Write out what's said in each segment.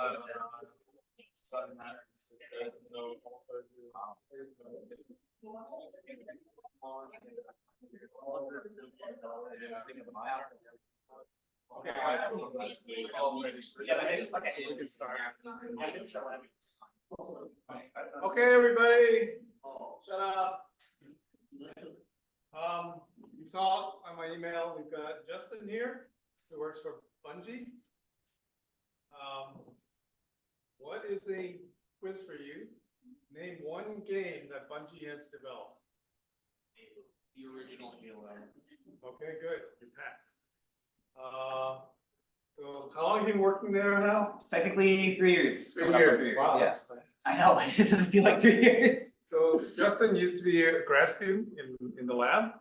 Okay, we can start. Okay, everybody, shut up. You saw on my email, we've got Justin here, who works for Bungie. What is a quiz for you? Name one game that Bungie has developed. The original Halo. Okay, good, you passed. So how long have you been working there now? Technically 3 years. 3 years, wow, Yeah. that's nice. I know, it doesn't feel like 3 years. So Justin used to be a grad student in the lab,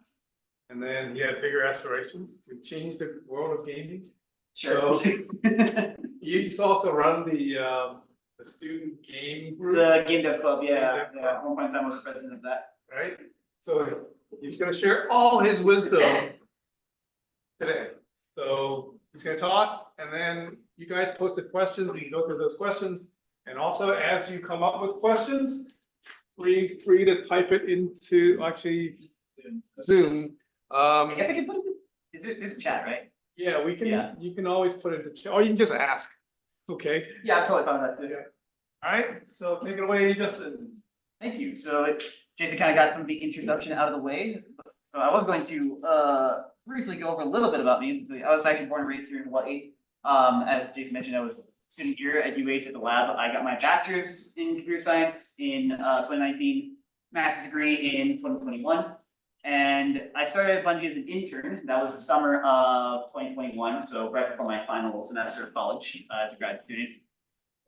and then he had bigger aspirations to change the world of gaming. Sure. So he's also run the student game group, The Game Dev Club, yeah, Game Dev yeah, at one point in time I was the president of that. right? So he's gonna share all his wisdom today. So he's gonna talk, and then you guys posted questions, we can go through those questions. And also, as you come up with questions, feel free to type it into, actually, Zoom. I guess I can put it, there's a chat, right? Yeah, we Yeah. can, you can always put it into chat, or you can just ask, okay? Yeah, I'm totally fine with that too. All right, so take it away, Justin. Thank you. So Jason kind of got some of the introduction out of the way. So I was going to briefly go over a little bit about me. So I was actually born and raised here in Hawaii. As Jason mentioned, I was sitting here at UH at the lab. I got my bachelor's in computer science in 2019, master's degree in 2021. And I started at Bungie as an intern. That was the summer of 2021, so right before my final semester of college as a grad student.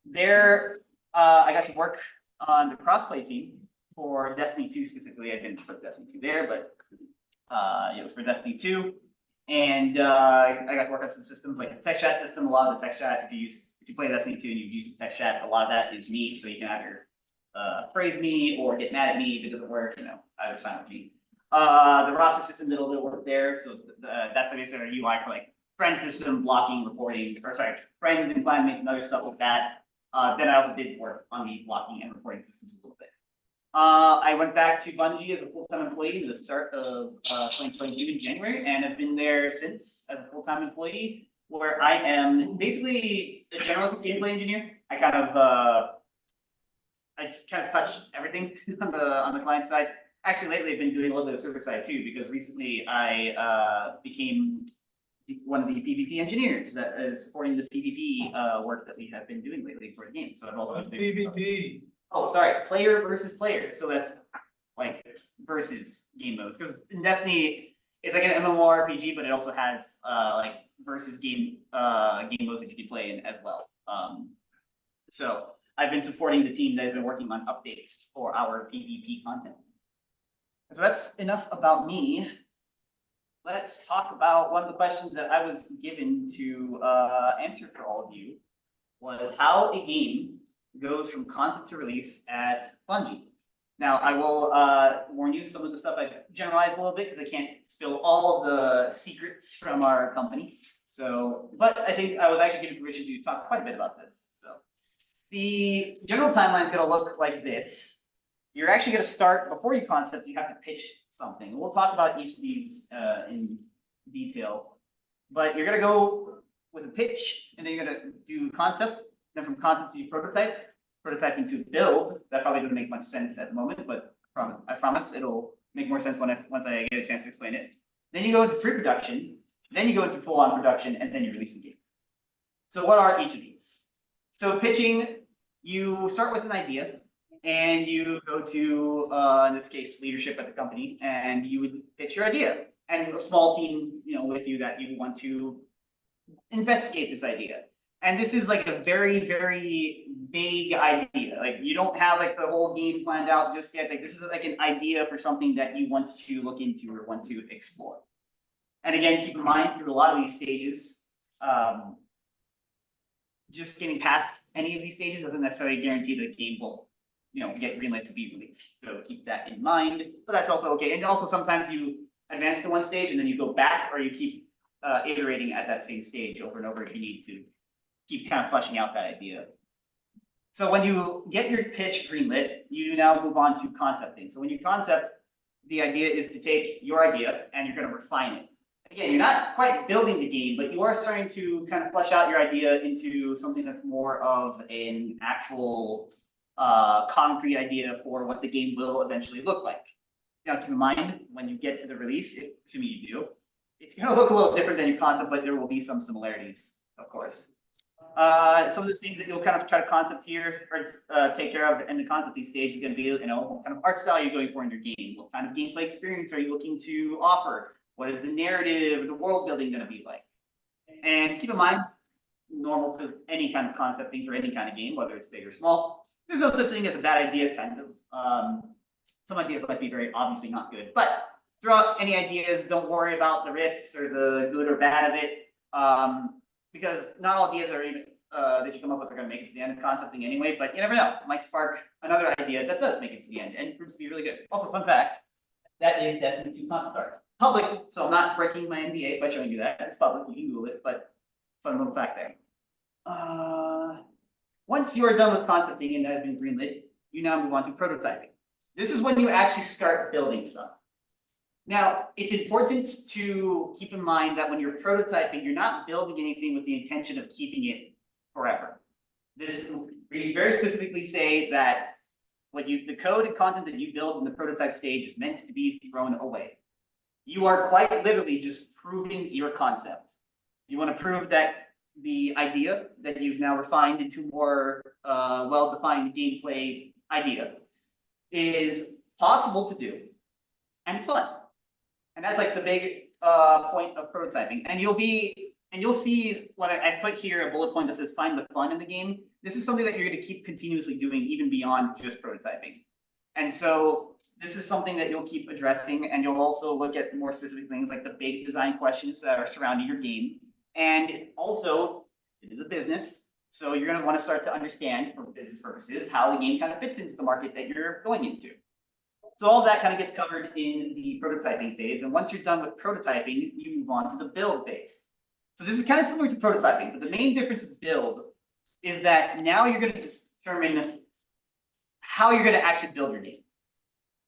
There, I got to work on the crossplay team for Destiny 2 specifically. I didn't put Destiny 2 there, but it was for Destiny 2. And I got to work on some systems like the text chat system. A lot of the text chat, if you play Destiny 2 and you use the text chat, a lot of that is me. So you can either praise me or get mad at me if it doesn't work. Either's fine with me. The roster system did a little work there. So that's basically our UI for like friend system, blocking, reporting, or sorry, friends and clan mates and other stuff like that. Then I also did work on the blocking and reporting systems a little bit. I went back to Bungie as a full-time employee at the start of 2022 in January, and have been there since as a full-time employee, where I am basically a generalist gameplay engineer. I kind of touch everything on the client side. Actually, lately I've been doing a little bit of server side too, because recently I became one of the PvP engineers that is supporting the PvP work that we have been doing lately for the game. So I've also been doing PvP. Oh, sorry, player versus player. So that's like versus game modes. Because Destiny is like an MMORPG, but it also has like versus game modes that you can play in as well. So I've been supporting the team that has been working on updates for our PvP content. So that's enough about me. Let's talk about one of the questions that I was given to answer for all of you was how a game goes from concept to release at Bungie. Now, I will warn you, some of the stuff I've generalized a little bit because I can't spill all the secrets from our company. So, but I think I was actually given permission to talk quite a bit about this. So the general timeline is going to look like this. You're actually going to start, before you concept, you have to pitch something. We'll talk about each of these in detail, but you're going to go with a pitch, and then you're going to do concept. Then from concept to prototype, prototyping to build. That probably doesn't make much sense at the moment, but I promise it'll make more sense once I get a chance to explain it. Then you go into pre-production, then you go into full-on production, and then you release the game. So what are each of these? So pitching, you start with an idea, and you go to, in this case, leadership at the company, and you would pitch your idea, and a small team, with you that you want to investigate this idea. And this is like a very, very vague idea. Like you don't have like the whole game planned out just yet. Like this is like an idea for something that you want to look into or want to explore. And again, keep in mind through a lot of these stages, just getting past any of these stages doesn't necessarily guarantee the game will, get greenlit to be released. So keep that in mind. But that's also okay. And also sometimes you advance to one stage and then you go back, or you keep iterating at that same stage over and over if you need to keep kind of fleshing out that idea. So when you get your pitch greenlit, you now move on to concepting. So when you concept, the idea is to take your idea and you're going to refine it. Again, you're not quite building the game, but you are starting to kind of flesh out your idea into something that's more of an actual concrete idea for what the game will eventually look like. Now, keep in mind, when you get to the release, assuming you do, it's going to look a little different than your concept, but there will be some similarities, of course. Some of the things that you'll kind of try to concept here or take care of in the concepting stage is going to be, what kind of art style you're going for in your game. What kind of gameplay experience are you looking to offer? What is the narrative, the world building going to be like? And keep in mind, normal to any kind of concepting for any kind of game, whether it's big or small, there's no such thing as a bad idea, kind of. Some ideas might be very obviously not good, but throw out any ideas. Don't worry about the risks or the good or bad of it. Because not all ideas are even that you come up with are going to make it to the end of concepting anyway, but you never know. It might spark another idea that does make it to the end and proves to be really good. Also, fun fact, that is destined to concept art. Public, so I'm not breaking my NDA by showing you that. It's public, you can Google it, but fun little fact there. Once you are done with concepting and that has been greenlit, you now move on to prototyping. This is when you actually start building stuff. Now, it's important to keep in mind that when you're prototyping, you're not building anything with the intention of keeping it forever. This we very specifically say that the code and content that you build in the prototype stage is meant to be thrown away. You are quite literally just proving your concept. You want to prove that the idea that you've now refined into more well-defined gameplay idea is possible to do, and it's fun. And that's like the big point of prototyping. And you'll see what I put here, a bullet point that says find the fun in the game. This is something that you're going to keep continuously doing even beyond just prototyping. And so this is something that you'll keep addressing, and you'll also look at more specific things like the big design questions that are surrounding your game. And also, it is a business, so you're going to want to start to understand, for business purposes, how the game kind of fits into the market that you're going into. So all that kind of gets covered in the prototyping phase. And once you're done with prototyping, you move on to the build phase. So this is kind of similar to prototyping, but the main difference with build is that now you're going to determine how you're going to actually build your game.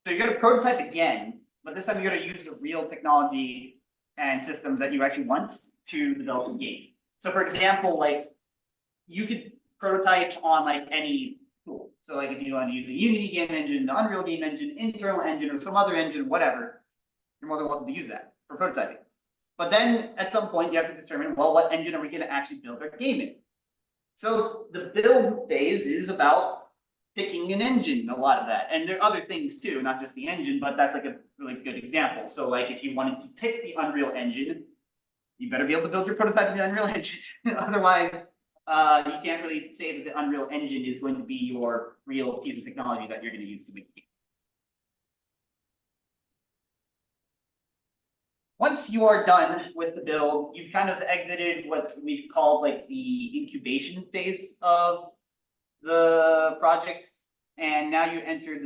So you're going to prototype again, but this time you're going to use the real technology and systems that you actually want to develop the game. So for example, like you could prototype on like any tool. So like if you want to use a Unity game engine, the Unreal game engine, internal engine, or some other engine, whatever, you're more than welcome to use that for prototyping. But then at some point you have to determine, well, what engine are we going to actually build our game in? So the build phase is about picking an engine, a lot of that. And there are other things too, not just the engine, but that's like a really good example. So like if you wanted to pick the Unreal engine, you better be able to build your prototype in the Unreal engine. Otherwise, you can't really say that the Unreal engine is going to be your real piece of technology that you're going to use to make the game. Once you are done with the build, you've kind of exited what we've called like the incubation phase of the project, and now you enter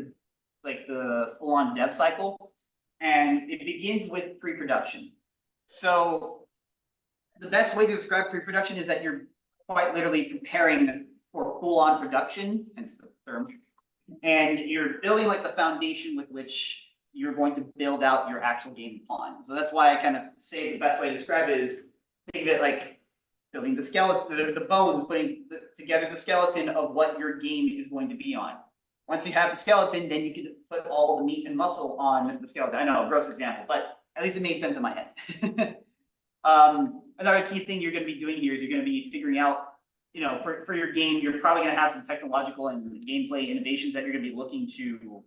the full-on dev cycle, and it begins with pre-production. So the best way to describe pre-production is that you're quite literally preparing for full-on production, hence the term, and you're building like the foundation with which you're going to build out your actual game upon. So that's why I kind of say the best way to describe it is think of it like building the skeleton, the bones, putting together the skeleton of what your game is going to be on. Once you have the skeleton, then you can put all the meat and muscle on the skeleton. I know, a gross example, but at least it made sense in my head. Another key thing you're going to be doing here is you're going to be figuring out, for your game, you're probably going to have some technological and gameplay innovations that you're going to be looking to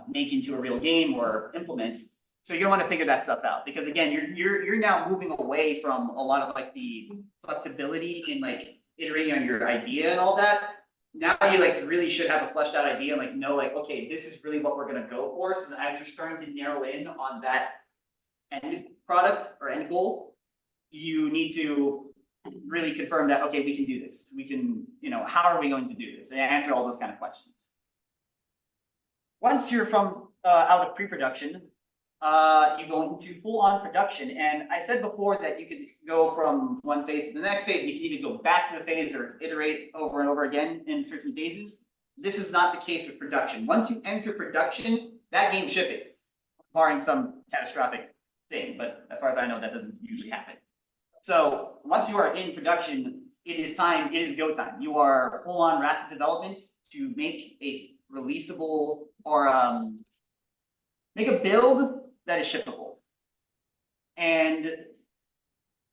make into a real game or implement. So you're going to want to figure that stuff out, because again, you're now moving away from a lot of like the flexibility in like iterating on your idea and all that. Now you like really should have a fleshed out idea and like know like, okay, this is really what we're going to go for. So as you're starting to narrow in on that end product or end goal, you need to really confirm that, okay, we can do this. We can, how are we going to do this? And answer all those kind of questions. Once you're from out of pre-production, you go into full-on production. And I said before that you could go from one phase to the next phase. You can even go back to the phase or iterate over and over again in certain phases. This is not the case with production. Once you enter production, that game's shipping, barring some catastrophic thing. But as far as I know, that doesn't usually happen. So once you are in production, it is time, it is go time. You are full-on rapid development to make a releasable or make a build that is shippable. And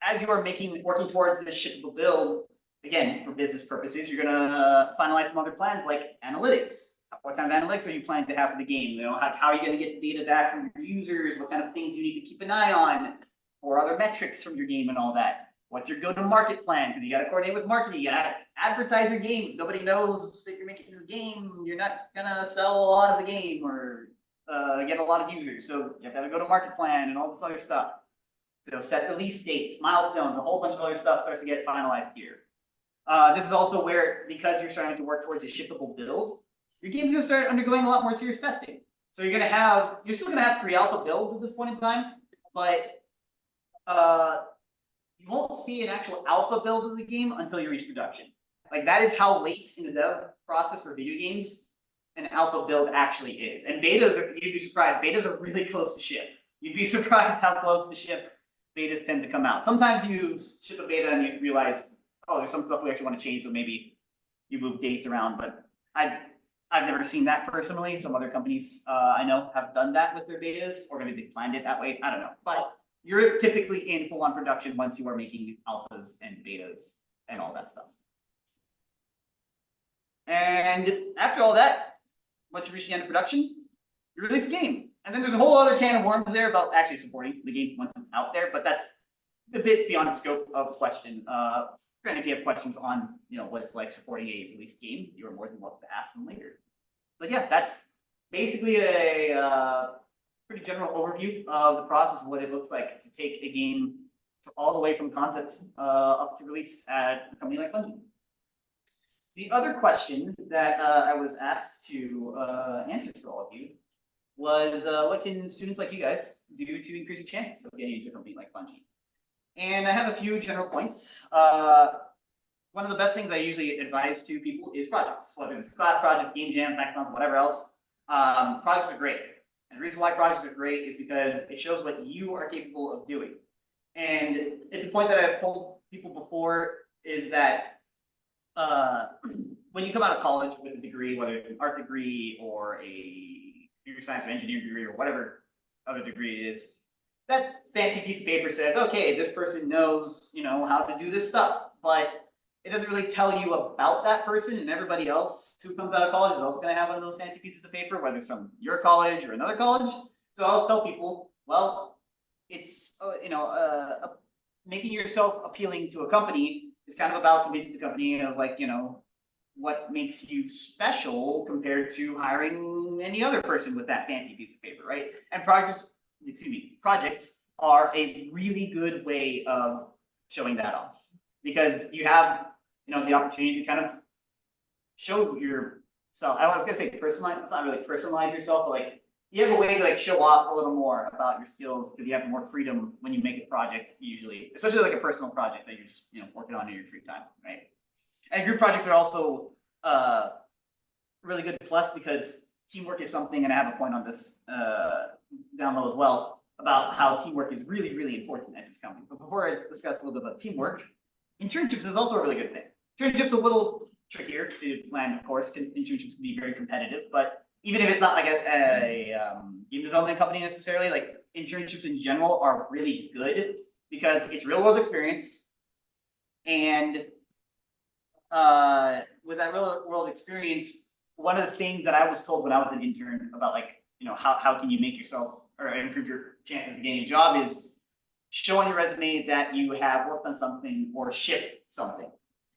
as you are working towards this shippable build, again, for business purposes, you're gonna finalize some other plans like analytics. What kind of analytics are you planning to have for the game? You know, how are you gonna get the data back from your users? What kind of things do you need to keep an eye on? Or other metrics from your game and all that. What's your go-to-market plan? Because you got to coordinate with marketing. You got to advertise your game. If nobody knows that you're making this game, you're not gonna sell a lot of the game or get a lot of users. So you have to have a go-to-market plan and all this other stuff. So set release dates, milestones, a whole bunch of other stuff starts to get finalized here. This is also where, because you're starting to work towards a shippable build, your game's gonna start undergoing a lot more serious testing. So you're still gonna have pre-alpha builds at this point in time, but you won't see an actual alpha build of the game until you reach production. Like that is how late in the dev process for video games an alpha build actually is. And betas, you'd be surprised, betas are really close to ship. You'd be surprised how close to ship betas tend to come out. Sometimes you ship a beta and you realize, oh, there's some stuff we actually want to change, so maybe you move dates around, but I've never seen that personally. Some other companies I know have done that with their betas, or maybe they planned it that way, I don't know. But you're typically in full-on production once you are making alphas and betas and all that stuff. And after all that, once you reach the end of production, you release the game. And then there's a whole other can of worms there about actually supporting the game once it's out there, but that's a bit beyond the scope of the question. Granted, if you have questions on, what it's like supporting a released game, you are more than welcome to ask them later. But yeah, that's basically a pretty general overview of the process of what it looks like to take a game all the way from concept up to release at a company like Bungie. The other question that I was asked to answer for all of you was what can students like you guys do to increase your chances of getting into a company like Bungie? And I have a few general points. One of the best things I usually advise to people is projects, whether it's class projects, game jams, hackathons, whatever else. Projects are great. And the reason why projects are great is because it shows what you are capable of doing. And it's a point that I've told people before is that when you come out of college with a degree, whether it's an art degree or a computer science or engineering degree or whatever other degree it is, that fancy piece of paper says, okay, this person knows, how to do this stuff, but it doesn't really tell you about that person, and everybody else who comes out of college is also going to have one of those fancy pieces of paper, whether it's from your college or another college. So I always tell people, well, it's, making yourself appealing to a company is kind of about convincing the company of what makes you special compared to hiring any other person with that fancy piece of paper, right? And projects are a really good way of showing that off, because you have the opportunity to kind of show yourself. I was gonna say personalize. It's not really personalize yourself, but you have a way to show off a little more about your skills because you have more freedom when you make a project usually, especially a personal project that you're just working on in your free time, right? And group projects are also really good plus because teamwork is something, and I have a point on this down low as well about how teamwork is really, really important at this company. But before I discuss a little bit about teamwork, internships is also a really good thing. Internships a little trickier to land, of course. Internships can be very competitive, but even if it's not a game development company necessarily, internships in general are really good because it's real world experience. And with that real world experience, one of the things that I was told when I was an intern about how can you make yourself or improve your chances of getting a job is show on your resume that you have worked on something or shipped something.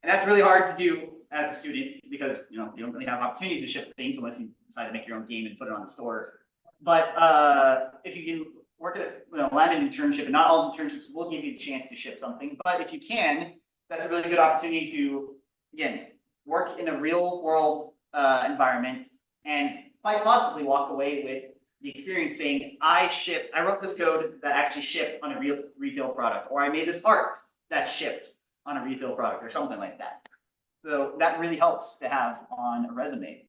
And that's really hard to do as a student because you don't really have opportunities to ship things unless you decide to make your own game and put it on the store. But if you can work at land an internship, and not all internships will give you the chance to ship something, but if you can, that's a really good opportunity to again work in a real world environment and quite possibly walk away with the experience saying, I wrote this code that actually shipped on a real retail product, or I made this art that shipped on a retail product, or something like that. So that really helps to have on a resume.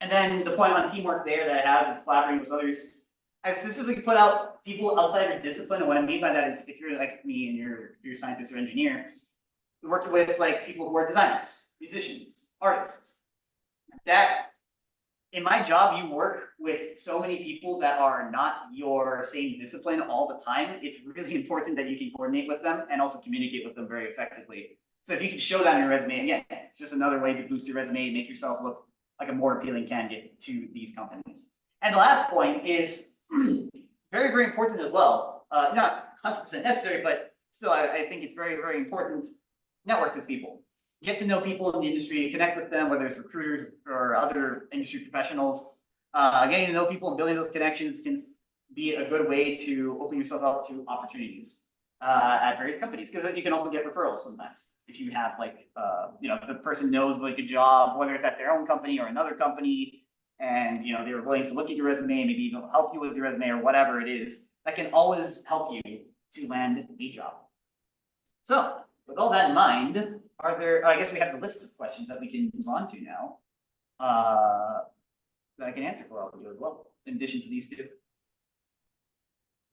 And then the point on teamwork there that I have is collaborating with others. I specifically put out people outside your discipline, and what I mean by that is if you're like me and you're a scientist or engineer, working with like people who are designers, musicians, artists. That in my job, you work with so many people that are not your same discipline all the time. It's really important that you can coordinate with them and also communicate with them very effectively. So if you can show that on your resume, again, just another way to boost your resume and make yourself look like a more appealing candidate to these companies. And the last point is very, very important as well. Not 100% necessary, but still, I think it's very, very important. Network with people. Get to know people in the industry, connect with them, whether it's recruiters or other industry professionals. Getting to know people and building those connections can be a good way to open yourself up to opportunities at various companies, because you can also get referrals sometimes. If you have like, if the person knows like a job, whether it's at their own company or another company, and they were willing to look at your resume, maybe even help you with your resume or whatever it is, that can always help you to land a job. So with all that in mind, I guess we have the list of questions that we can move on to now, that I can answer for all of you as well, in addition to these two.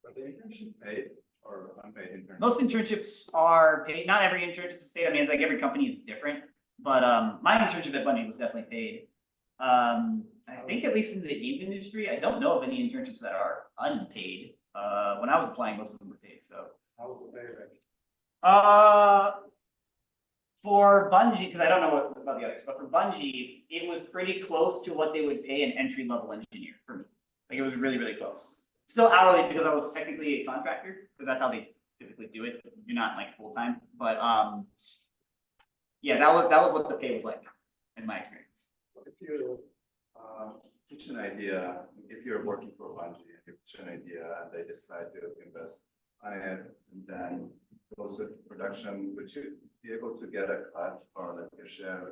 Are the internship paid or unpaid internships? Most internships are paid. Not every internship is paid. I mean, it's like every company is different, but my internship at Bungie was definitely paid. I think at least in the games industry, I don't know of any internships that are unpaid. When I was applying, most of them were paid. So How was the pay rate? For Bungie, because I don't know about the others, but for Bungie, it was pretty close to what they would pay an entry-level engineer for me. Like it was really, really close. Still hourly because I was technically a contractor, because that's how they typically do it. You're not like full-time, but yeah, that was what the pay was like in my experience. So if you pitch an idea, if you're working for Bungie, and you pitch an idea and they decide to invest on it, and then goes to production, would you be able to get a cut or like a share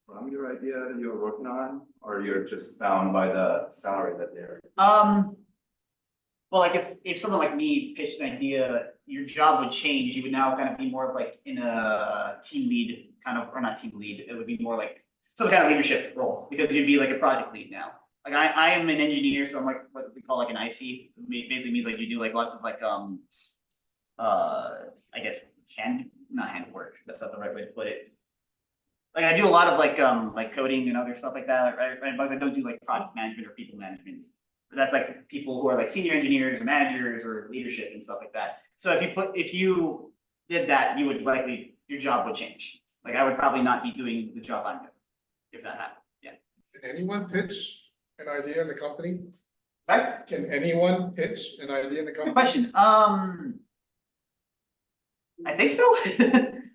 from your idea that you're working on, or you're just bound by the salary that they're? Well, like if someone like me pitched an idea, your job would change. You would now kind of be more of like in a team lead kind of, or not team lead. It would be more like some kind of leadership role, because you'd be like a project lead now. Like I am an engineer, so I'm like what we call like an IC. It basically means like you do like lots of like I guess not handwork. That's not the right way to put it. Like I do a lot of like coding and other stuff like that, right? But I don't do like project management or people management. That's like people who are like senior engineers or managers or leadership and stuff like that. So if you did that, you would likely, your job would change. Like I would probably not be doing the job I'm doing if that happened. Yeah. Can anyone pitch an idea in the company? Right? Can anyone pitch an idea in the Good company? question. I think so.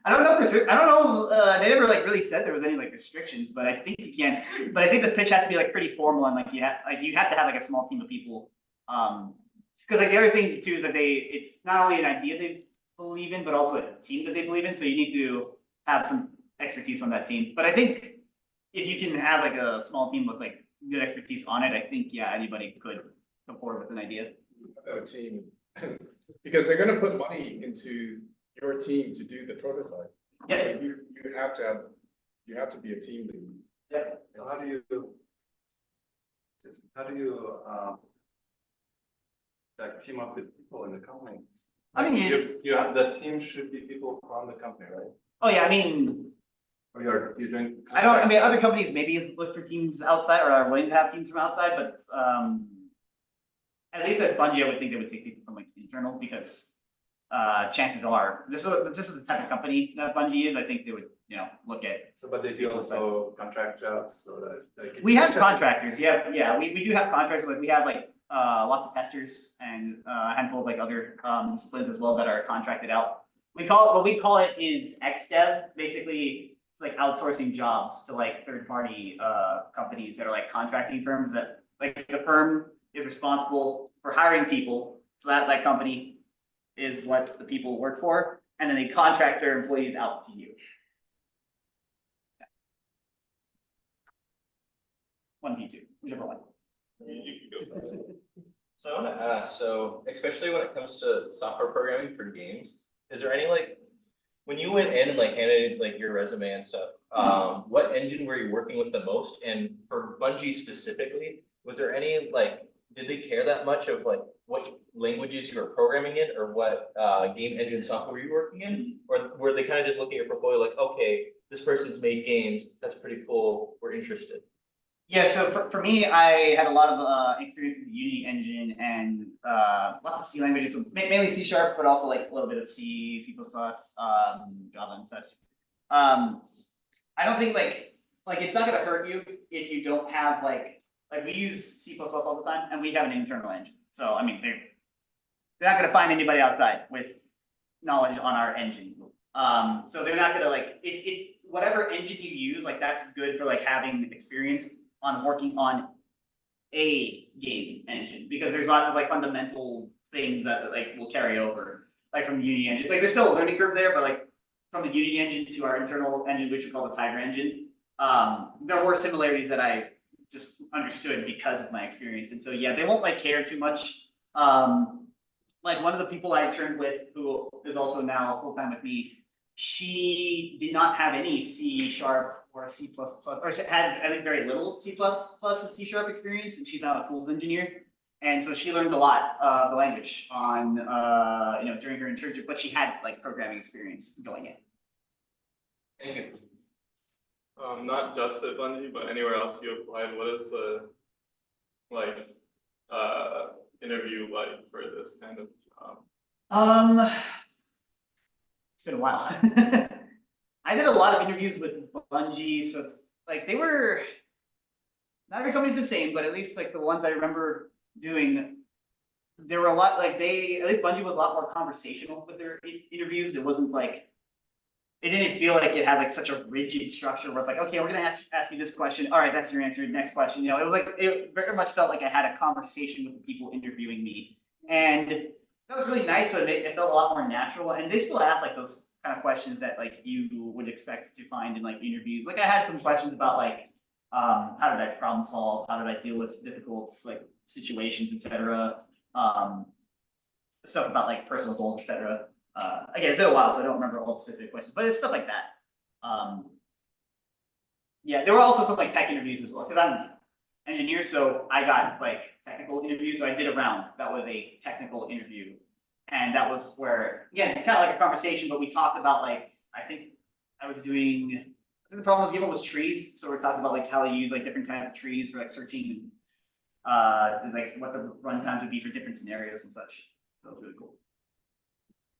I don't know. I don't know. They never like really said there was any like restrictions, but I think you can. But I think the pitch has to be like pretty formal, and like you have to have like a small team of people. Because like the other thing too is that it's not only an idea they believe in, but also a team that they believe in. So you need to have some expertise on that team. But I think if you can have like a small team with like good expertise on it, I think yeah, anybody could come forward with an idea. A team, because they're gonna put money into your team to do the prototype. Yeah. You have to be a team lead. Yeah. So how do you like team up with people in the company? I mean, you have the team should be people from the company, right? oh yeah, I mean, Or you're doing. I mean, other companies maybe look for teams outside or are willing to have teams from outside, but at least at Bungie, I would think they would take people from like internal, because chances are this is the type of company that Bungie is. I think they would look at. So, but they do also contract jobs, so that like. We have contractors. Yeah, we do have contractors. Like we have like lots of testers and a handful of like other disciplines as well that are contracted out. What we call it is XDev. Basically, it's like outsourcing jobs to like third-party companies that are like contracting firms that like the firm is responsible for hiring people, so that company is what the people work for, and then they contract their employees out to you. Yeah. 1v2, whichever one. You can go So I want to ask, so especially when it comes to software programming for games, is there any like, when you went in and like handed like your resume and stuff, what engine were you working with the most? And for Bungie specifically, was there any like, did they care that much of like what languages you were programming in or what game engine software you were working in? Or were they kind of just looking at your portfolio like, okay, this person's made games, that's pretty cool, we're interested? Yeah, so for me, I had a lot of experience with the Unity engine and lots of C languages, so mainly C Sharp, but also like a little bit of C, C++, Java and such. I don't think like it's not gonna hurt you if you don't have like we use C++ all the time and we have an internal engine. So I mean they're not gonna find anybody outside with knowledge on our engine. So they're not gonna like it whatever engine you use, like that's good for like having experience on working on a game engine because there's lots of like fundamental things that like will carry over like from the Unity engine. Like there's still a learning curve there, but like from the Unity engine to our internal engine, which we call the Tiger engine, there were similarities that I just understood because of my experience. And so yeah, they won't like care too much. Like one of the people I interned with, who is also now full time with me, she did not have any C Sharp or C++, or she had at least very little C++ and C Sharp experience, and she's now a tools engineer. And so she learned a lot of the language on, during her internship, but she had like programming experience going in. Thank you. Not just at Bungie, but anywhere else you applied, what is the like interview like for this kind of job? It's been a while. I did a lot of interviews with Bungie, so it's like they were not every company's the same, but at least like the ones I remember doing, there were a lot like at least Bungie was a lot more conversational with their interviews. It wasn't like it didn't feel like it had like such a rigid structure where it's like, okay, we're gonna ask you this question. All right, that's your answer. Next question. It was like it very much felt like I had a conversation with the people interviewing me, and that was really nice. So it felt a lot more natural, and they still ask like those kind of questions that like you would expect to find in like interviews. Like I had some questions about like how did I problem solve, how did I deal with difficult like situations, etc. Stuff about like personal goals, etc. Again, it's been a while, so I don't remember all the specific questions, but it's stuff like that. Yeah, there were also some like tech interviews as well, because I'm an engineer, so I got like technical interviews. So I did a round that was a technical interview. And that was where, again, kind of like a conversation, but we talked about like, I think the problem was given was trees. So we're talking about like how to use like different kinds of trees for like searching and like what the runtimes would be for different scenarios and such. So it was really cool.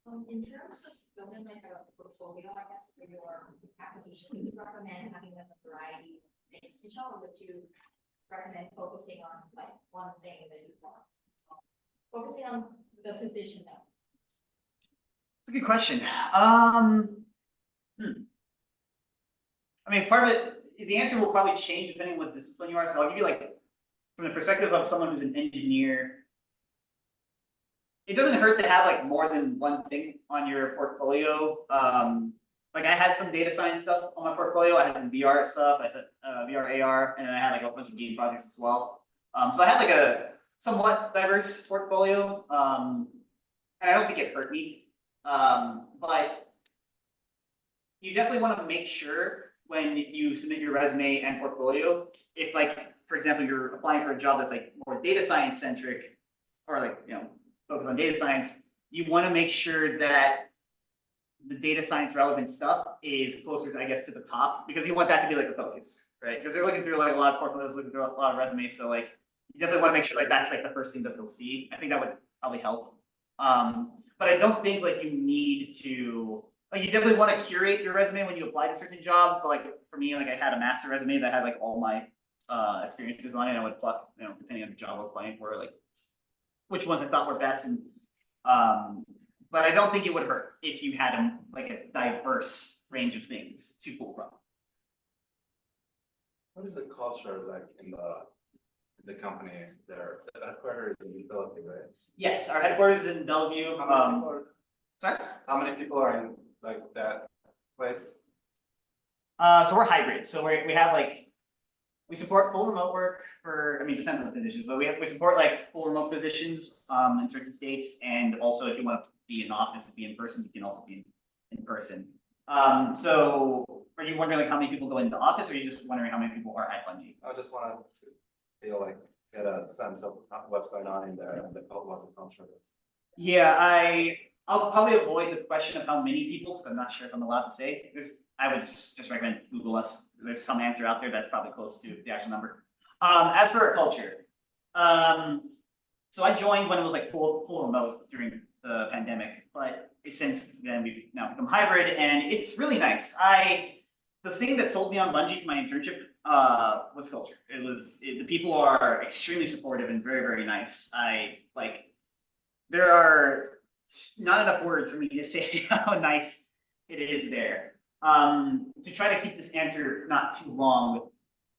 In terms of building like a portfolio, I guess, for your application, would you recommend having like a variety of things to show, or would you recommend focusing on like one thing that you want? Focusing on the position though. It's a good question. I mean, part of it, the answer will probably change depending on what discipline you are. So I'll give you like, from the perspective of someone who's an engineer, it doesn't hurt to have like more than one thing on your portfolio. Like I had some data science stuff on my portfolio. I had some VR stuff. I said VR, AR, and then I had like a bunch of game projects as well. So I had like a somewhat diverse portfolio, and I don't think it hurt me. But you definitely want to make sure when you submit your resume and portfolio, if like, for example, you're applying for a job that's like more data science centric, or like, focus on data science, you want to make sure that the data science relevant stuff is closer, I guess, to the top, because you want that to be like the focus, right? Because they're looking through like a lot of portfolios, looking through a lot of resumes, so like you definitely want to make sure like that's like the first thing that they'll see. I think that would probably help. But I don't think like you need to, like you definitely want to curate your resume when you apply to certain jobs. But like for me, like I had a master resume that had like all my experiences on it. I would pluck, depending on the job I was applying for, like which ones I thought were best. And but I don't think it would hurt if you had like a diverse range of things to pull from. What is the culture like in the company there? The headquarters is in Bellevue, right? Yes, our headquarters is in Bellevue. Sorry? How many people are in like that place? So we're hybrid. So we have we support full remote work for, I mean, depends on the positions, but we support like full remote positions in certain states. And also if you want to be in office, be in person, you can also be in person. So are you wondering like how many people go into the office, or are you just wondering how many people are at Bungie? I just wanted to feel like, get a sense of what's going on in there and what the culture is. Yeah, I'll probably avoid the question of how many people, because I'm not sure if I'm allowed to say. I would just recommend Google us. There's some answer out there that's probably close to the actual number. As for our culture, so I joined when it was like full remote during the pandemic, but since then we've now become hybrid, and it's really nice. The thing that sold me on Bungie for my internship was culture. The people are extremely supportive and very, very nice. There are not enough words for me to say how nice it is there. To try to keep this answer not too long,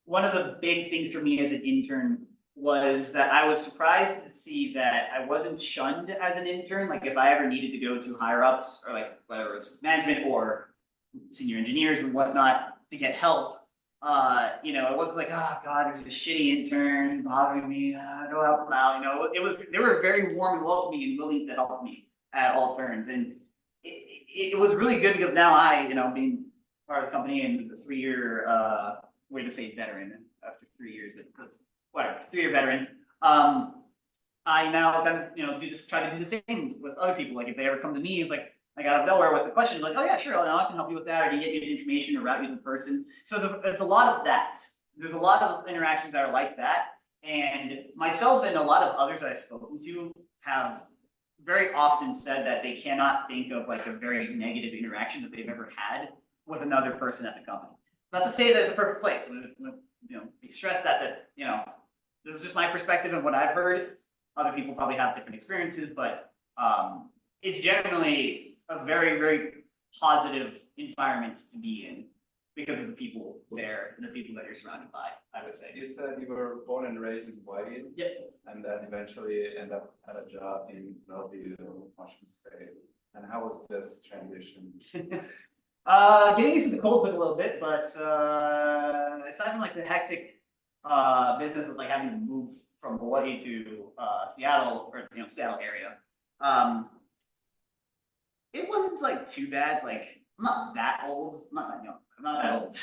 one of the big things for me as an intern was that I was surprised to see that I wasn't shunned as an intern. Like if I ever needed to go to higher ups, or like whether it was management or senior engineers and whatnot to get help, it wasn't like, oh God, there's a shitty intern bothering me, go help them out. They were very warm and welcoming and willing to help me at all turns. And it was really good because now being part of the company and the 3-year, way to say veteran after 3 years, but whatever, 3-year veteran. I now can, try to do the same with other people. Like if they ever come to me, it's like, like out of nowhere with a question, like, oh yeah, sure, I can help you with that, or can get you information or route you to the person. So it's a lot of that. There's a lot of interactions that are like that. And myself and a lot of others that I've spoken to have very often said that they cannot think of like a very negative interaction that they've ever had with another person at the company. Not to say that it's a perfect place. Be stressed that this is just my perspective and what I've heard. Other people probably have different experiences, but it's generally a very, very positive environment to be in because of the people there and the people that you're surrounded by, I would say. You said you were born and raised in Hawaii. Yep. And then eventually end up at a job in Bellevue, Washington State. And how was this transition? Getting used to the cold took a little bit, but aside from like the hectic business of like having to move from Hawaii to Seattle, or Seattle area, it wasn't like too bad. Like I'm not that old, I'm not that young, I'm not that old.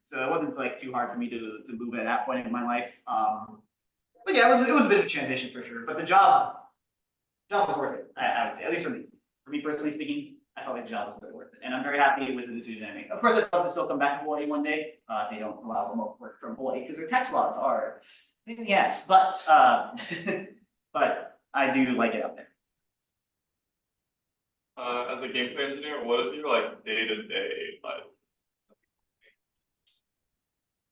So it wasn't like too hard for me to move at that point in my life. But yeah, it was a bit of a transition for sure. But the job was worth it, I would say, at least for me. For me personally speaking, I felt like the job was really worth it. And I'm very happy with the decision I made. Of course, I'd love to still come back to Hawaii one day. They don't allow remote work from Hawaii because their tax laws are, yes, but but I do like it out there. As a gameplay engineer, what is your like day-to-day life?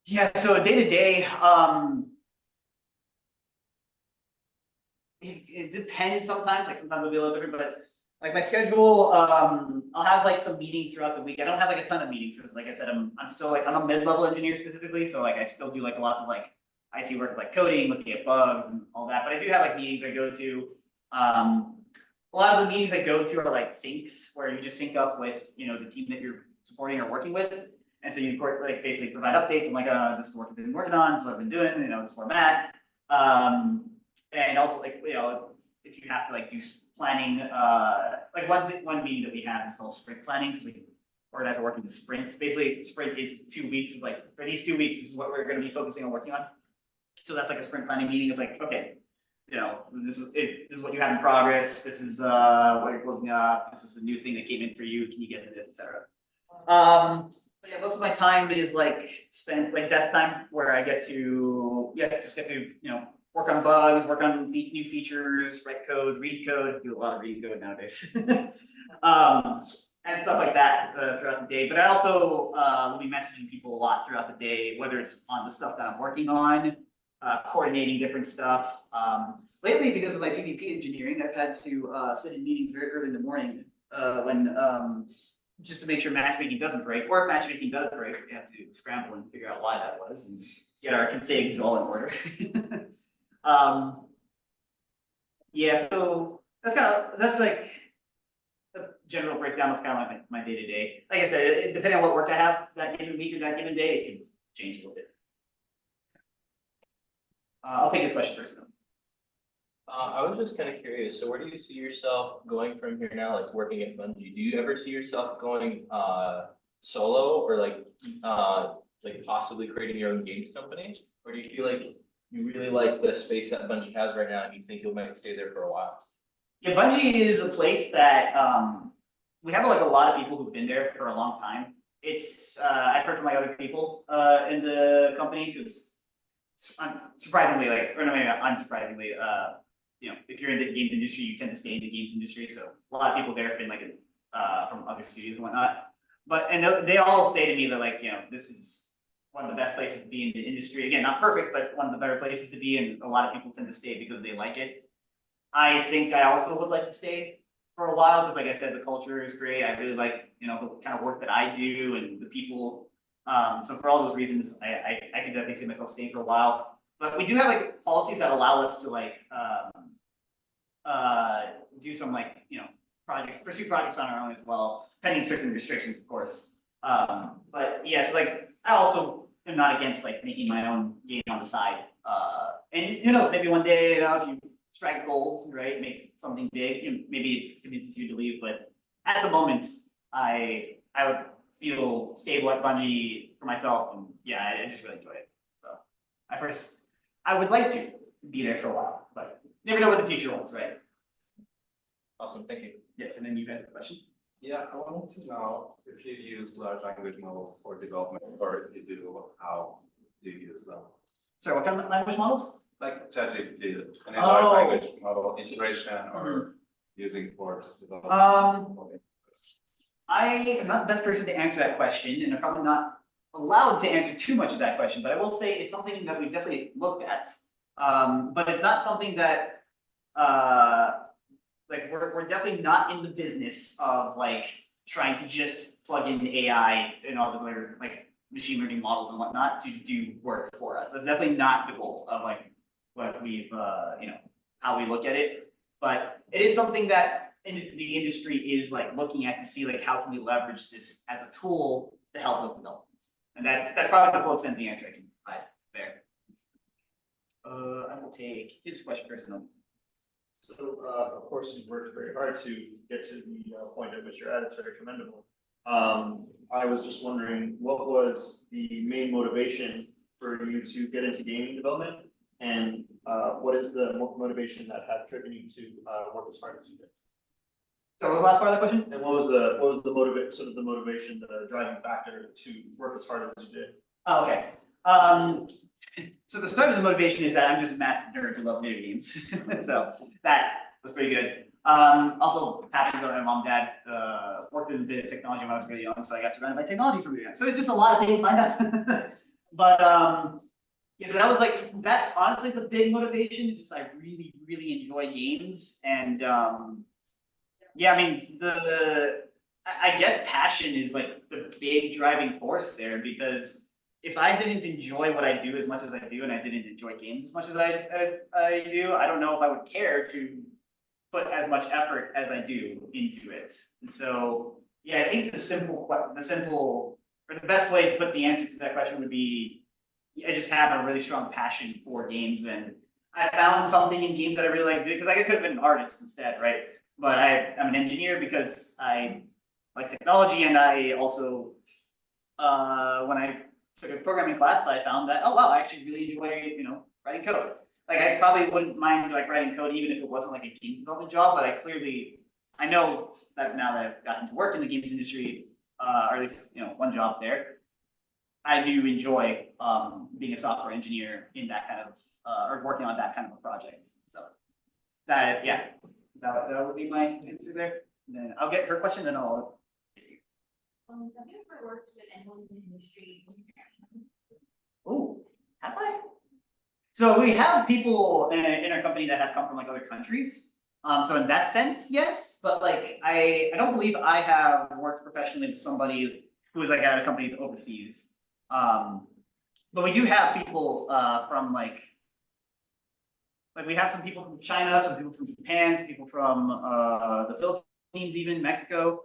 Yeah, so day to day, it depends sometimes. Like sometimes it'll be a little different, but like my schedule, I'll have like some meetings throughout the week. I don't have like a ton of meetings because, like I said, I'm still like I'm a mid-level engineer specifically, so like I still do like lots of like IC work, like coding, looking at bugs and all that. But I do have like meetings I go to. A lot of the meetings I go to are like syncs, where you just sync up with the team that you're supporting or working with, and so you like basically provide updates and like this is what I've been working on, this is what I've been doing, this is where I'm at. And also like if you have to like do planning, like one meeting that we have is called sprint planning, because we organize our work into sprints. Basically, sprint is 2 weeks. It's like for these 2 weeks, this is what we're going to be focusing on working on. So that's like a sprint planning meeting. It's like, okay, this is what you have in progress. This is what you're closing up. This is the new thing that came in for you. Can you get to this, etc. But yeah, most of my time is like spent like desk time, where I get to work on bugs, work on new features, write code, read code. Do a lot of reading code nowadays, and stuff like that throughout the day. But I also will be messaging people a lot throughout the day, whether it's on the stuff that I'm working on, coordinating different stuff. Lately, because of my PvP engineering, I've had to sit in meetings very early in the morning when just to make sure matchmaking doesn't break, or if matchmaking does break, we have to scramble and figure out why that was and get our configs all in order. Yeah, so that's like a general breakdown of kind of like my day to day. Like I said, depending on what work I have that given week or that given day, it can change a little bit. I'll take this question first though. I was just kind of curious, so where do you see yourself going from here now, like working at Bungie? Do you ever see yourself going solo or like possibly creating your own games company? Or do you feel like you really like the space that Bungie has right now and you think you might stay there for a while? Yeah, Bungie is a place that we have like a lot of people who've been there for a long time. It's I've heard from like other people in the company because surprisingly, like, or no, maybe not unsurprisingly, you know, if you're in the games industry, you tend to stay in the games industry. So a lot of people there have been like from other studios and whatnot. But and they all say to me that like, you know, this is one of the best places to be in the industry. Again, not perfect, but one of the better places to be. And a lot of people tend to stay because they like it. I think I also would like to stay for a while because, like I said, the culture is great. I really like, you know, the kind of work that I do and the people. So for all those reasons, I can definitely see myself staying for a while. But we do have like policies that allow us to like do some like, you know, pursue projects on our own as well, pending certain restrictions, of course. But yeah, so like I also am not against like making my own game on the side. And who knows, maybe one day, you know, if you strike gold, right, make something big, you know, maybe it's convinces you to leave. But at the moment, I would feel stable at Bungie for myself, and yeah, I just really enjoy it. So I would like to be there for a while, but you never know what the future holds, right? Awesome, thank you. Yes, and then you guys have a question. Yeah, I wanted to know if you use large language models for development, or if you do, how do you use them? Sorry, what kind of language models? Like ChatGPT, any Oh. large language model integration or using for just development? I am not the best person to answer that question, and I'm probably not allowed to answer too much of that question, but I will say it's something that we've definitely looked at. But it's not something that, like we're definitely not in the business of like trying to just plug in AI and all these other like machine learning models and whatnot to do work for us. That's definitely not the goal of like what we've, you know, how we look at it. But it is something that the industry is like looking at to see like how can we leverage this as a tool to help with developments. And that's probably the full extent of the answer I can provide there. I will take his question first. So, of course, you've worked very hard to get to the point at which you're at. It's very commendable. I was just wondering, what was the main motivation for you to get into gaming development, and what is the motivation that had driven you to work as hard as you did? So what was the last part of that question? And what was the motivation, the driving factor to work as hard as you did? Oh, okay. So the start of the motivation is that I'm just a massive nerd who loves video games. So that was pretty good. Also happened to go to my mom and dad, worked in a bit of technology when I was really young, so I got surrounded by technology from young. So it's just a lot of things lined up. But yeah, so that was like, that's honestly the big motivation, is just I really, really enjoy games. And yeah, I mean, I guess passion is like the big driving force there, because if I didn't enjoy what I do as much as I do, and I didn't enjoy games as much as I do, I don't know if I would care to put as much effort as I do into it. And so, yeah, I think or the best way to put the answer to that question would be, I just have a really strong passion for games, and I found something in games that I really like to do, because I could have been an artist instead, right? But I'm an engineer because I like technology, and I also, when I took a programming class, I found that, oh wow, I actually really enjoy, you know, writing code. Like I probably wouldn't mind like writing code even if it wasn't like a game development job, but I know that now that I've gotten to work in the games industry, or at least, you know, one job there, I do enjoy being a software engineer in that kind of, or working on that kind of a project. So that, yeah, that would be my answer there. And then I'll get her question and I'll. Have you ever worked with anyone in the industry internationally? Oh, have I? So we have people in our company that have come from like other countries. So in that sense, yes, but like I don't believe I have worked professionally with somebody who was like at a company overseas. But we do have people from like we have some people from China, some people from Japan, some people from the Philippines, even Mexico,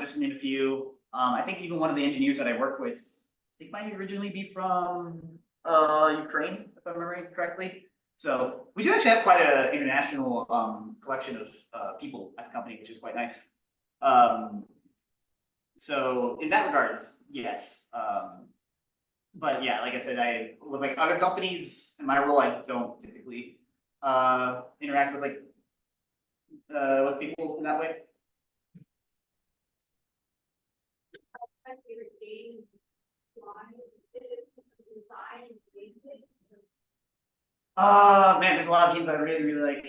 just to name a few. I think even one of the engineers that I work with, I think might originally be from Ukraine, if I'm remembering correctly. So we do actually have quite an international collection of people at the company, which is quite nice. So in that regards, yes. But yeah, like I said, with like other companies in my role, I don't typically interact with with people in that way. My favorite game, why, is it design, basic? Man, there's a lot of games I really, really like.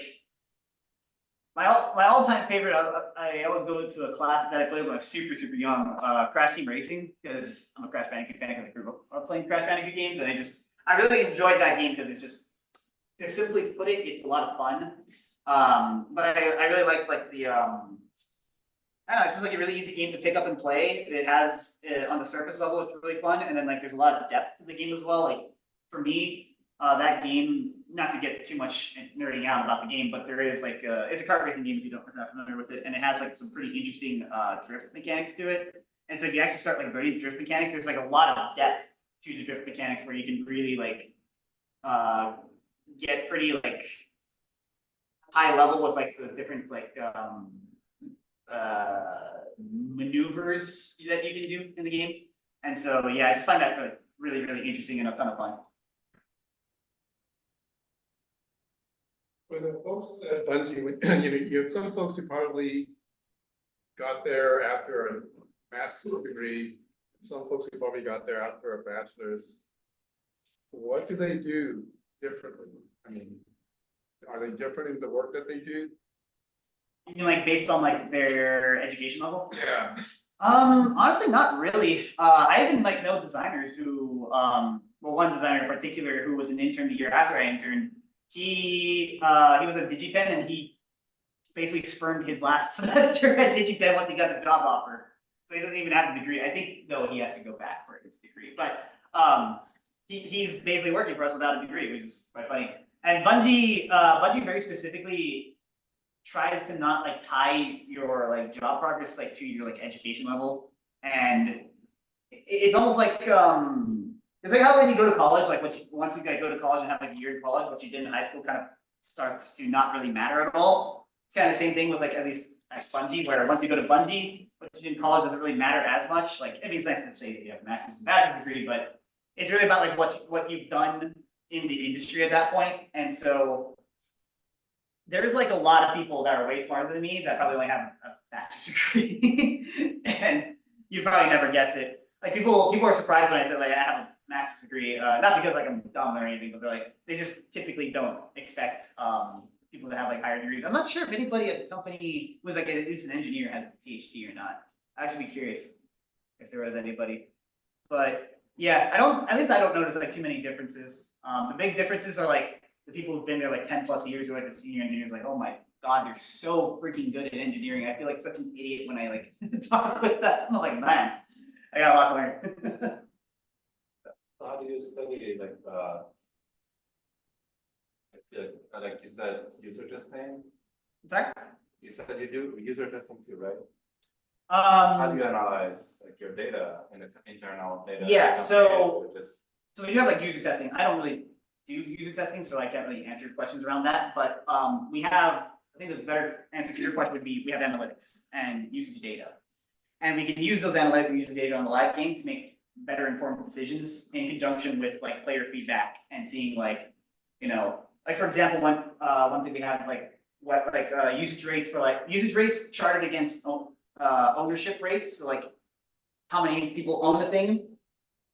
My all-time favorite, I always go to a classic that I played when I was super, super young, Crash Team Racing, because I'm a Crash Bandicoot fan, because I grew up playing Crash Bandicoot games, and I really enjoyed that game because it's just, to simply put it, it's a lot of fun. But I really like the, I don't know, it's just like a really easy game to pick up and play. It has, on the surface level, it's really fun, and then like there's a lot of depth to the game as well. Like, for me, that game, not to get too much nerding out about the game, but there is like it's a kart racing game if you're not familiar with it, and it has like some pretty interesting drift mechanics to it. And so if you actually start like learning drift mechanics, there's like a lot of depth to the drift mechanics where you can really like get pretty like high level with like the different like maneuvers that you can do in the game. And so yeah, I just find that really, really interesting and a ton of fun. For the folks at Bungie, you have some folks who probably got there after a master's degree, some folks who probably got there after a bachelor's. What do they do differently? I mean, are they different in the work that they do? You mean like based on like their education level? Yeah. Honestly, not really. I even like know designers who, well, one designer in particular who was an intern the year after I interned. He was at DigiPen and he basically spurned his last semester at DigiPen once he got the job offer. So he doesn't even have the degree. I think no, he has to go back for his degree. But he's basically working for us without a degree, which is quite funny. And Bungie very specifically tries to not like tie your like job progress like to your like education level. And it's almost like it's like how when you go to college, like once you go to college and have like a year in college, what you did in high school kind of starts to not really matter at all. It's kind of the same thing with like at least at Bungie, where once you go to Bungie, what you did in college doesn't really matter as much. Like I mean, it's nice to say that you have a master's and bachelor's degree, but it's really about like what you've done in the industry at that point. And so there's like a lot of people that are way smarter than me that probably only have a bachelor's degree, and you probably never guess it. Like people are surprised when I say like I have a master's degree, not because like I'm dumb or anything, but they're like they just typically don't expect people to have like higher degrees. I'm not sure if anybody at the company was like at least an engineer has a PhD or not. I'd actually be curious if there was anybody, but yeah, at least I don't notice like too many differences. The big differences are like the people who've been there like 10 plus years who are like the senior engineers, like, oh my God, they're so freaking good at engineering. I feel like such an idiot when I like talk with them. I'm like, man, I got a lot to learn. How do you study like you said, user testing? Sorry? You said you do user testing too, right? How do you Um, analyze like your data and internal data? Yeah, so- compare it to just- so we do have like user testing. I don't really do user testing, so I can't really answer questions around that. But we have, I think the better answer to your question would be we have analytics and usage data. And we can use those analytics and usage data on the live game to make better informed decisions in conjunction with like player feedback and seeing like, you know, like for example, one thing we have is like usage rates charted against ownership rates. So like how many people own the thing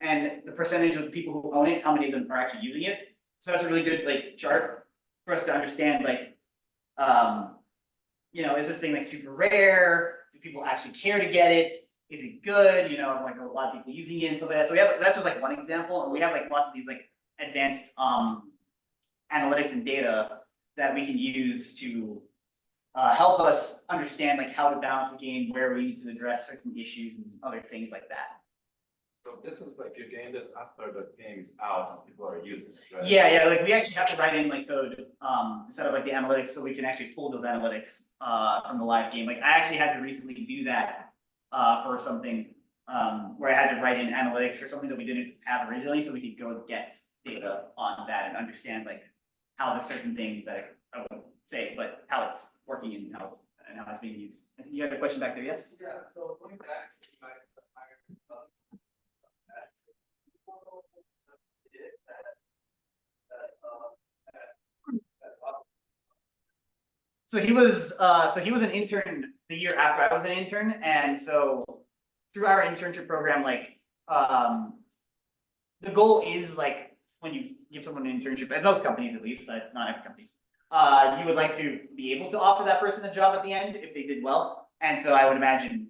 and the percentage of the people who own it, how many of them are actually using it. So that's a really good like chart for us to understand like, you know, is this thing like super rare? Do people actually care to get it? Is it good? You know, like a lot of people using it and stuff like that. So that's just like one example. And we have like lots of these like advanced analytics and data that we can use to help us understand like how to balance the game, where we need to address certain issues and other things like that. So this is like you gain this after the game is out and people are using it, right? Yeah, like we actually have to write in like code to set up like the analytics so we can actually pull those analytics from the live game. Like I actually had to recently do that for something where I had to write in analytics for something that we didn't have originally, so we could go get data on that and understand like how the certain thing that I won't say, but how it's working and how it's being used. I think you had a question back there, yes? Yeah, so going back to my. So he was an intern the year after I was an intern, and so through our internship program, like, the goal is like, when you give someone an internship, at most companies at least, not every company, you would like to be able to offer that person a job at the end if they did well. And so I would imagine,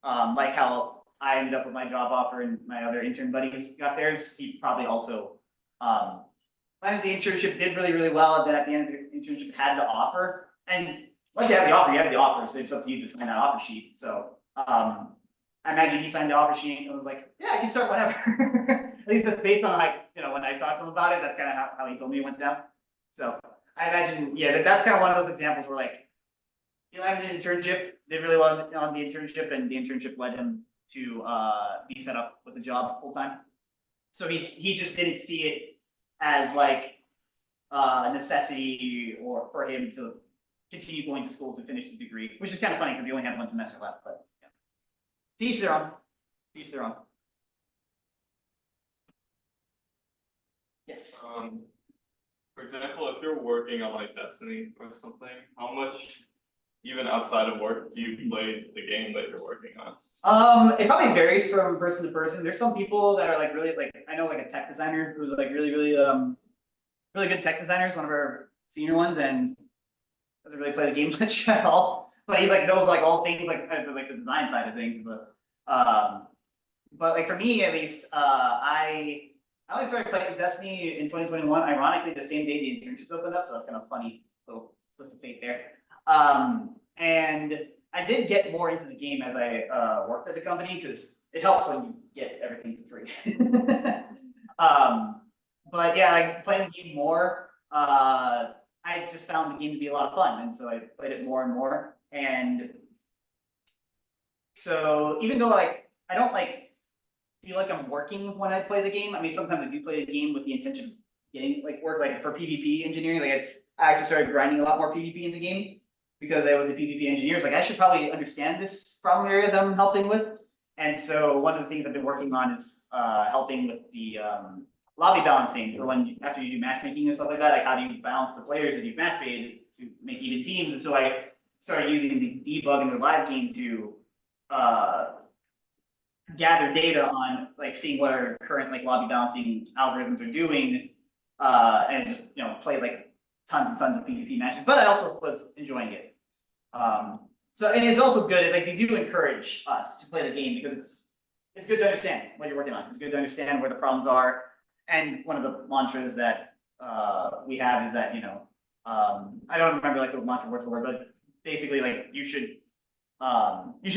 like how I ended up with my job offer and my other intern buddies got theirs, he probably also, landed the internship, did really, really well, and then at the end of the internship had the offer. And once you have the offer, you have the offer, so it's up to you to sign that offer sheet. So, I imagine he signed the offer sheet and was like, yeah, I can start whenever. At least that's based on like, when I talked to him about it, that's kind of how he told me it went down. So I imagine, yeah, that's kind of one of those examples where like, he landed an internship, did really well on the internship, and the internship led him to be set up with a job full time. So he just didn't see it as like a necessity or for him to continue going to school to finish his degree, which is kind of funny because he only had one semester left, but yeah. To each their own. To each their own. Yes. For example, if you're working on like Destiny or something, how much, even outside of work, do you play the game that you're working on? It probably varies from person to person. There's some people that are like really like, I know like a tech designer who's like really, really, really good tech designers, one of our senior ones, and doesn't really play the game much at all. But he like knows like all things like the design side of things. But like for me at least, I only started playing Destiny in 2021. Ironically, the same day the internships opened up, so that's kind of funny little twist of fate there. And I did get more into the game as I worked at the company because it helps when you get everything for free. But yeah, like playing the game more, I just found the game to be a lot of fun, and so I played it more and more. And so even though like I don't like feel like I'm working when I play the game, I mean sometimes I do play the game with the intention of getting like work like for PvP engineering. Like I actually started grinding a lot more PvP in the game because I was a PvP engineer. It's like I should probably understand this problem area that I'm helping with. And so one of the things I've been working on is helping with the lobby balancing for when after you do matchmaking and stuff like that. Like how do you balance the players that you've match made to make even teams? And so I started using the debug in the live game to gather data on like seeing what our current like lobby balancing algorithms are doing, and just play like tons and tons of PvP matches. But I also was enjoying it. So and it's also good. Like they do encourage us to play the game because it's good to understand what you're working on. It's good to understand where the problems are. And one of the mantras that we have is that I don't remember like the mantra word for word, but basically like you should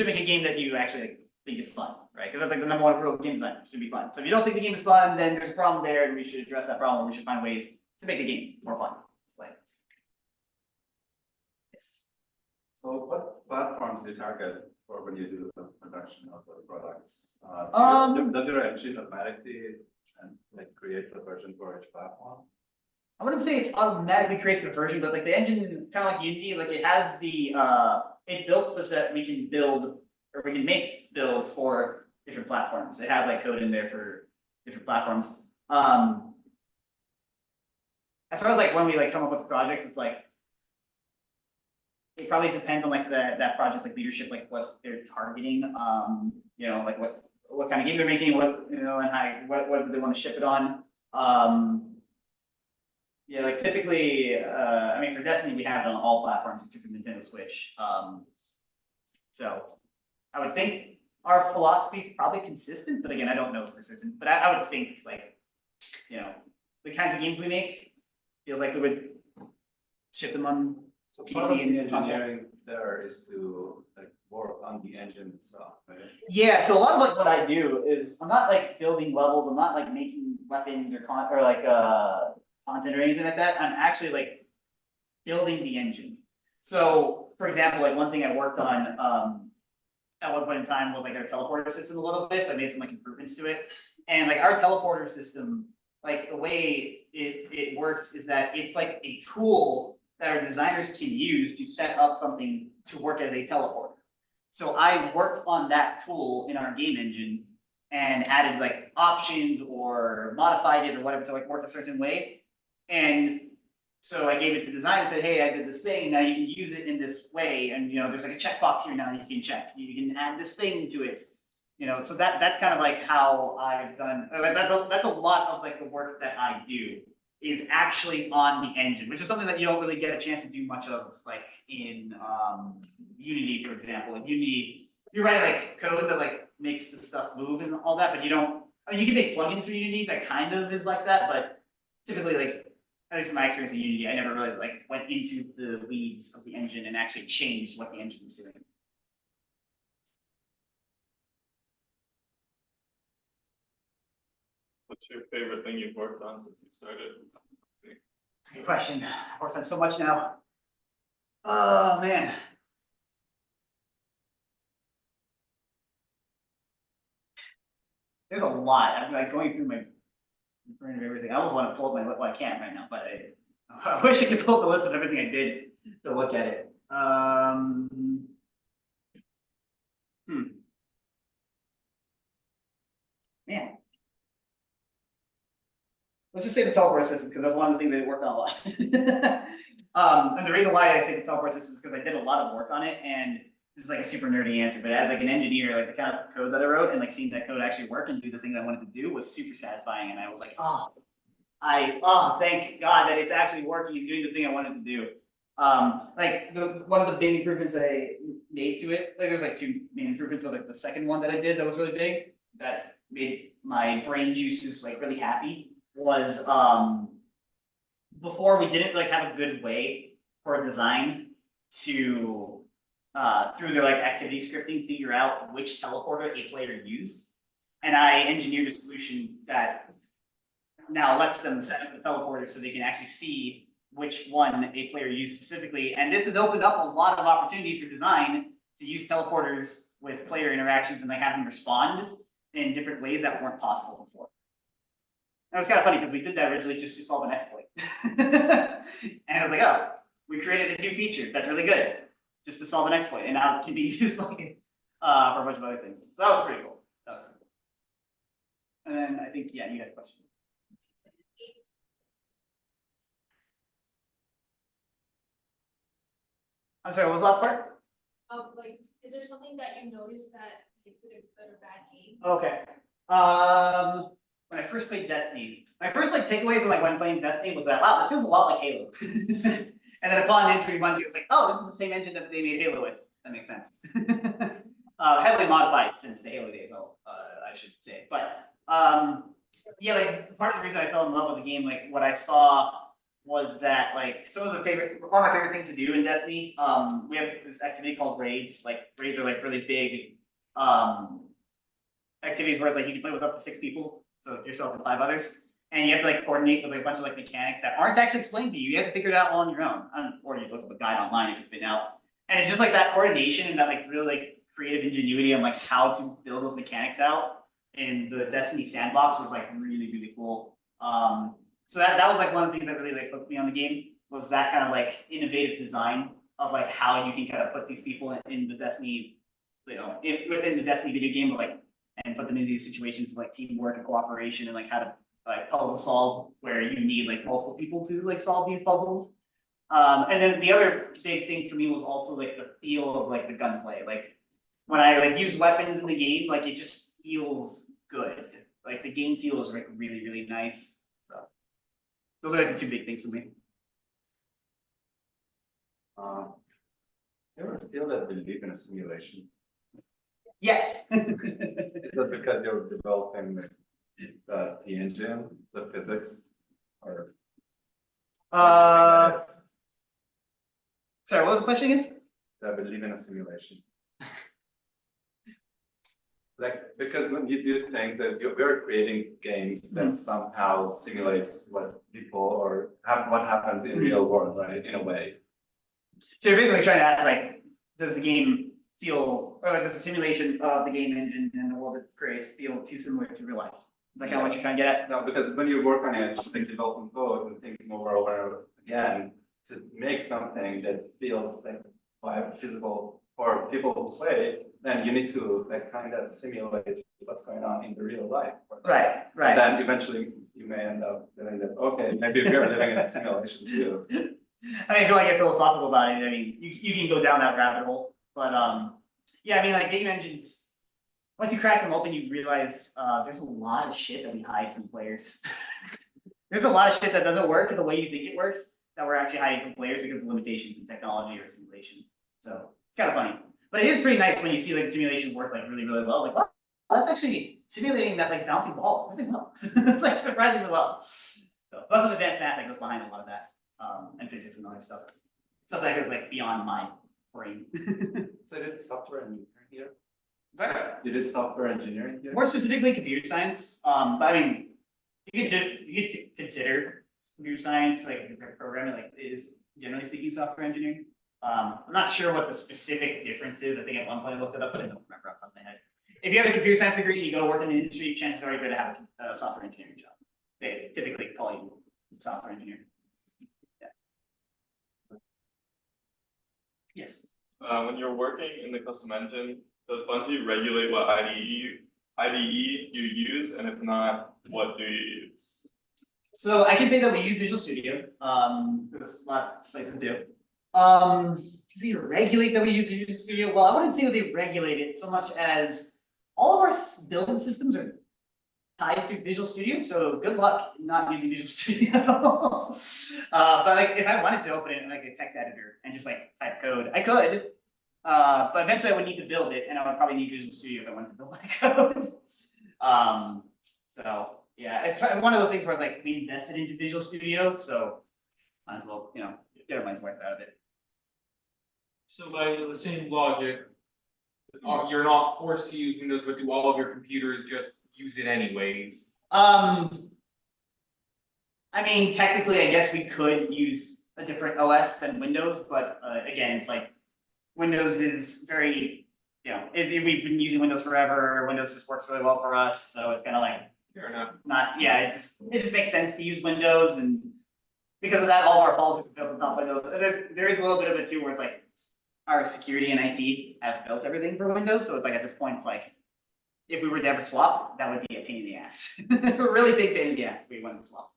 make a game that you actually like, think is fun, right? Because that's like the number one rule of game design. It should be fun. So if you don't think the game is fun, then there's a problem there, and we should address that problem. We should find ways to make the game more fun. Like, yes. So what platforms do you target for when you do the production of the products? Does your engine automatically and like creates a version for each platform? I wouldn't say it automatically creates a version, but like the engine, kind of like Unity, like it has the it's built such that we can build or we can make builds for different platforms. It has like code in there for different platforms. As far as like when we like come up with projects, it's like it probably depends on like that project's like leadership, like what they're targeting. Like what kind of game they're making, and how what do they want to ship it on. Yeah, like typically, I mean, for Destiny, we have it on all platforms except for Nintendo Switch. So I would think our philosophy is probably consistent, but again, I don't know for certain. But I would think like, the kinds of games we make feels like we would ship them on So PC part of the and console. engineering there is to like work on the engine itself, right? Yeah, so a lot of like what I do is I'm not like building levels, I'm not like making weapons or content or anything like that. I'm actually like building the engine. So for example, like one thing I worked on at one point in time was like our teleporter system a little bit. So I made some like improvements to it. And like our teleporter system, like the way it works is that it's like a tool that our designers can use to set up something to work as a teleporter. So I worked on that tool in our game engine and added like options or modified it or whatever to like work a certain way. And so I gave it to design and said, hey, I did this thing, now you can use it in this way. And there's like a checkbox here now you can check. You can add this thing to it. So that's kind of like how I've done, that's a lot of like the work that I do is actually on the engine, which is something that you don't really get a chance to do much of like in Unity, for example. In Unity, you're writing like code that like makes the stuff move and all that, but you don't, I mean, you can make plugins for Unity that kind of is like that, but typically like, at least in my experience in Unity, I never really like went into the weeds of the engine and actually changed what the engine is doing. What's your favorite thing you've worked on since you started? Good question. I've worked on so much now. Oh man. There's a lot. I'm like going through my brain of everything. I almost want to pull up my list. Well, I can't right now, but I wish I could pull up the list of everything I did to look at it. Man. Let's just say the teleport system, because that's one of the things they worked on a lot. And the reason why I say the teleport system is because I did a lot of work on it, and this is like a super nerdy answer, but as like an engineer, like the kind of code that I wrote and like seeing that code actually work and do the thing that I wanted to do was super satisfying. And I was like, thank God that it's actually working and doing the thing I wanted to do. Like one of the big improvements that I made to it, like there's like two main improvements, but like the second one that I did that was really big, that made my brain juices like really happy, was before we didn't like have a good way for design to through their like activity scripting figure out which teleporter a player used. And I engineered a solution that now lets them set up the teleporter so they can actually see which one a player used specifically. And this has opened up a lot of opportunities for design to use teleporters with player interactions and like have them respond in different ways that weren't possible before. And it was kind of funny because we did that originally just to solve an exploit. And I was like, oh, we created a new feature that's really good just to solve an exploit. And now it can be used like for a bunch of other things. So that was pretty cool. And then I think, yeah, you had a question. I'm sorry, what was the last part? Like, is there something that you noticed that makes it a good or bad game? Okay. When I first played Destiny, my first like takeaway from like when playing Destiny was that, wow, this feels a lot like Halo. And then upon entering Bungie, it was like, oh, this is the same engine that they made Halo with. That makes sense. Heavily modified since the Halo days, I should say. But yeah, like part of the reason I fell in love with the game, like what I saw was that like one of my favorite things to do in Destiny. We have this activity called raids. Like raids are like really big activities where it's like you can play with up to 6 people, so yourself and 5 others, and you have to like coordinate with like a bunch of like mechanics that aren't actually explained to you. You have to figure it out all on your own, or you look up a guide online if it's been out. And it's just like that coordination and that like really like creative ingenuity on like how to build those mechanics out in the Destiny sandbox was like really, really cool. So that was like one of the things that really like hooked me on the game, was that kind of like innovative design of like how you can kind of put these people in the Destiny, within the Destiny video game, but like, and put them in these situations of like teamwork and cooperation and like how to like puzzle solve where you need like multiple people to like solve these puzzles. And then the other big thing for me was also like the feel of like the gunplay. Like when I like use weapons in the game, like it just feels good. Like the game feels like really, really nice. So those are like the 2 big things for me. You ever feel that we live in a simulation? Yes. Is that because you're developing the engine, the physics, or? Sorry, what was the question again? That we live in a simulation. Like, because when you do things that we're creating games that somehow simulates what people or what happens in real world, right? In a way. So you're basically trying to ask, like, does the game feel, or like, does the simulation of the game engine and the world it creates feel too similar to real life? that kind of what you're trying to get at? No, because when you work on it, like developing code and think over again, to make something that feels like physical for people to play, then you need to like kind of simulate what's going on in the real life. Right, And right. then eventually you may end up doing that, okay, maybe we're living in a simulation too. I mean, if you want to get philosophical about it, I mean, you can go down that rabbit hole, but, yeah, I mean, like, game engines, once you crack them open, you realize, there's a lot of shit that we hide from players. There's a lot of shit that doesn't work the way you think it works, that we're actually hiding from players because of limitations in technology or simulation. So, it's kind of funny, but it is pretty nice when you see, like, simulation work, like, really, really well, like, wow, that's actually simulating that, like, bouncing ball, really well. It's, like, surprisingly well. So, plus some advanced math that goes behind a lot of that. And physics and other stuff. Stuff that goes like beyond my brain. So you did software engineering here? Sorry? You did software engineering here? More specifically, computer science. But I mean, you could consider computer science like programming, like is generally speaking software engineering. I'm not sure what the specific difference is. I think at one point I looked it up, but I don't remember off the top of my head. If you have a computer science degree and you go work in the industry, chances are you're going to have a software engineering job. They typically call you software engineer. Yes. When you're working in the custom engine, does Bungie regulate what IDE you use, and if not, what do you use? So I can say that we use Visual Studio, because a lot of places do. Does they regulate that we use Visual Studio? Well, I wouldn't say that they regulate it so much as all of our building systems are tied to Visual Studio, so good luck not using Visual Studio. But like, if I wanted to open it in like a text editor and just like type code, I could. But eventually I would need to build it, and I would probably need Visual Studio if I wanted to build my code. So yeah, it's one of those things where it's like we invested into Visual Studio, so might as well, get our money's worth out of it. So by the same logic, you're not forced to use Windows, but do all of your computers just use it anyways? I mean, technically, I guess we could use a different OS than Windows, but again, it's like Windows is very, we've been using Windows forever. Windows just works really well for us, so it's kind of like Fair enough. it just makes sense to use Windows, and because of that, all of our policies are built on top of Windows. There is a little bit of it too, where it's like our security and IT have built everything for Windows, so it's like at this point, it's like if we were to ever swap, that would be a pain in the ass, a really big pain in the ass if we wanted to swap.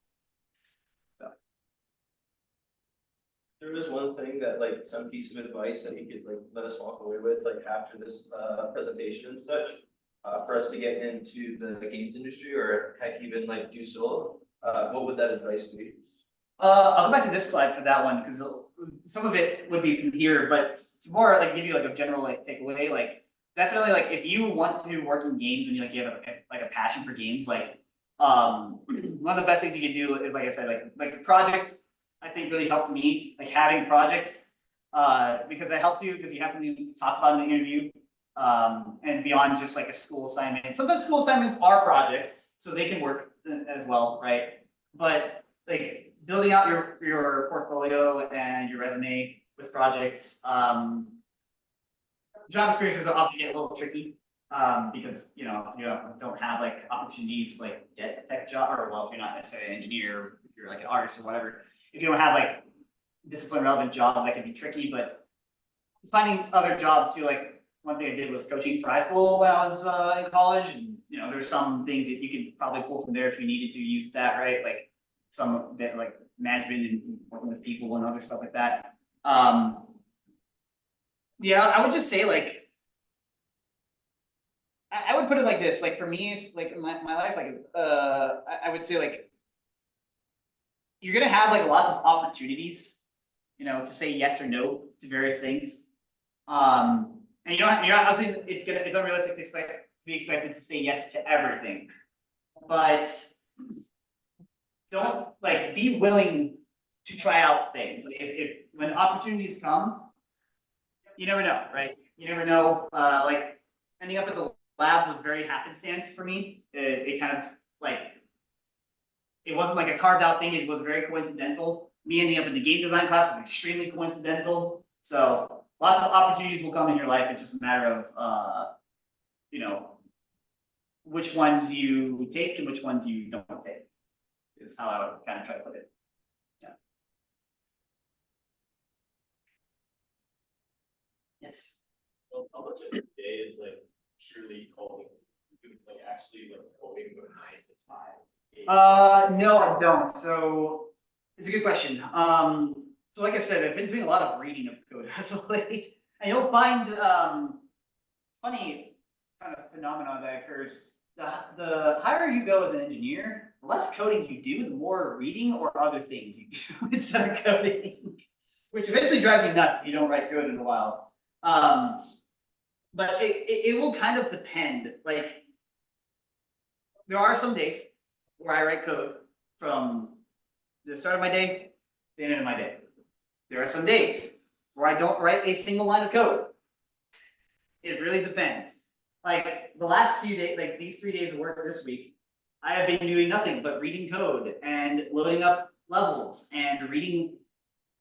There was one thing that like some piece of advice that you could like let us walk away with like after this presentation and such, for us to get into the games industry or heck even like do solo, what would that advice be? I'll go back to this slide for that one, because some of it would be from here, but it's more like give you like a general like takeaway. Like definitely like if you want to work in games and you have a passion for games, like one of the best things you can do is, like I said, like projects, I think really helped me, like having projects, because it helps you because you have something to talk about in the interview, and beyond just like a school assignment. Sometimes school assignments are projects, so they can work as well, right? But like building out your portfolio and your resume with projects, job experiences are often get a little tricky, because you don't have like opportunities to like get a tech job, or well, if you're not necessarily an engineer, if you're like an artist or whatever. If you don't have like discipline relevant jobs, that can be tricky, but finding other jobs too, like one thing I did was coaching for high school when I was in college, and there's some things that you can probably pull from there if you needed to use that, right? Like some bit like management and working with people and other stuff like that. Yeah, I would just say like I would put it like this, like for me, it's like in my life, like I would say like you're gonna have like lots of opportunities, to say yes or no to various things. And you're not obviously it's unrealistic to be expected to say yes to everything. But don't like be willing to try out things. Like if when opportunities come, you never know, right? You never know. Like ending up at the lab was very happenstance for me. It kind of like it wasn't like a carved out thing. It was very coincidental. Me ending up in the game design class was extremely coincidental. So lots of opportunities will come in your life. It's just a matter of which ones you take and which ones you don't take, is how I would kind of try to put it. Yeah. Yes. Well, how much of your day is like purely coding, like actually like coding from 9 to 5? No, I don't. So it's a good question. So like I said, I've been doing a lot of reading of code as of late, and you'll find funny kind of phenomenon that occurs. The higher you go as an engineer, the less coding you do, the more reading or other things you do instead of coding, which eventually drives you nuts if you don't write code in a while. But it will kind of depend. Like there are some days where I write code from the start of my day to the end of my day. There are some days where I don't write a single line of code. It really depends. Like the last few days, like these 3 days of work this week, I have been doing nothing but reading code and loading up levels and reading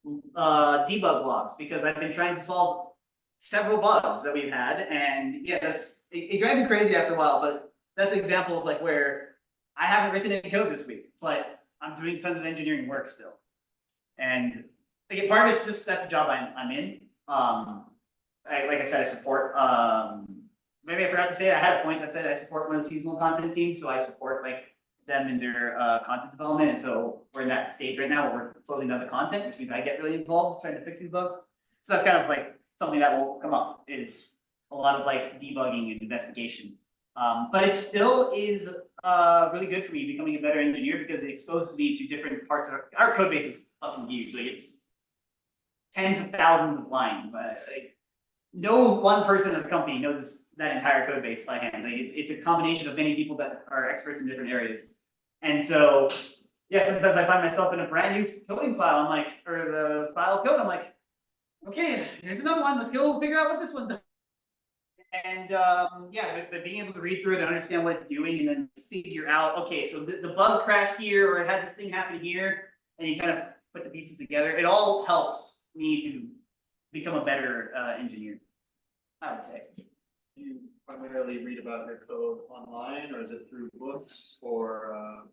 debug logs because I've been trying to solve several bugs that we've had. And yeah, it drives you crazy after a while, but that's an example of like where I haven't written any code this week, but I'm doing tons of engineering work still. And like, part of it's just that's a job I'm in. Like I said, I support. Maybe I forgot to say it. I had a point that said I support one of the seasonal content teams, so I support like them in their content development. And so we're in that stage right now where we're closing out the content, which means I get really involved trying to fix these bugs. So that's kind of like something that will come up is a lot of like debugging and investigation. But it still is really good for me becoming a better engineer because it exposes me to different parts of our code base is fucking huge. Like it's tens of thousands of lines. No one person at the company knows that entire code base by hand. Like it's a combination of many people that are experts in different areas. And so, yeah, sometimes I find myself in a brand new coding file. I'm like, or the file of code. I'm like, okay, here's another one. Let's go figure out what this one does. And yeah, but being able to read through it and understand what it's doing, and then figure out, okay, so the bug crashed here, or it had this thing happen here, and you kind of put the pieces together. It all helps me to become a better engineer, I would say. Do you primarily read about your code online, or is it through books, or?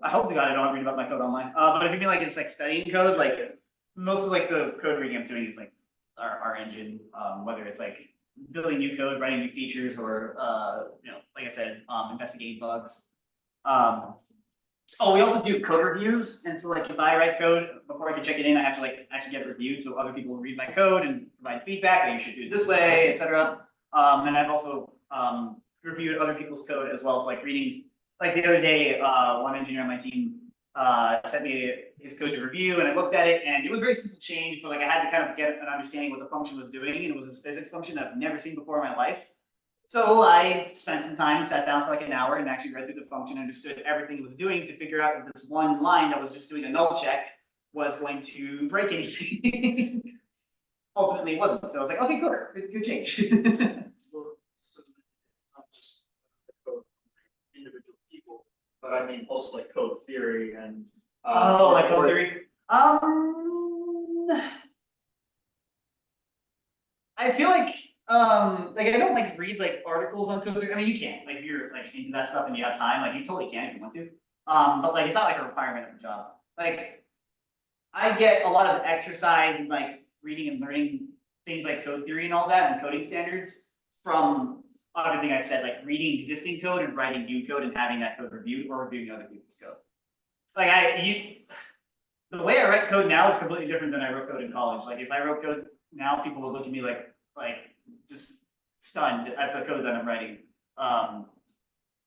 I hope to God I don't read about my code online. But if you mean like it's like studying code, like most of like the code reading I'm doing is like our engine, whether it's like building new code, writing new features, or you know, like I said, investigating bugs. Oh, we also do code reviews, and so like if I write code before I can check it in, I have to like actually get it reviewed, so other people will read my code and provide feedback that you should do it this way, etc. And I've also reviewed other people's code as well. So like reading, like the other day, one engineer on my team sent me his code to review, and I looked at it, and it was very simple change, but like I had to kind of get an understanding what the function was doing, and it was this physics function I've never seen before in my life. So I spent some time, sat down for like an hour, and actually read through the function, understood everything it was doing to figure out if this one line that was just doing a null check was going to break anything. Ultimately, it wasn't. So I was like, okay, good change. So it's not just code for individual people, but I mean also like code theory and. Oh, like code theory. I feel like I don't like read like articles on code theory. I mean, you can, like if you're like into that stuff and you have time, like you totally can if you want to. But like it's not like a requirement of the job. Like I get a lot of exercise and like reading and learning things like code theory and all that and coding standards from everything I said, like reading existing code and writing new code and having that code reviewed or reviewing other people's code. Like the way I write code now is completely different than I wrote code in college. Like if I wrote code now, people would look at me like just stunned at the code that I'm writing.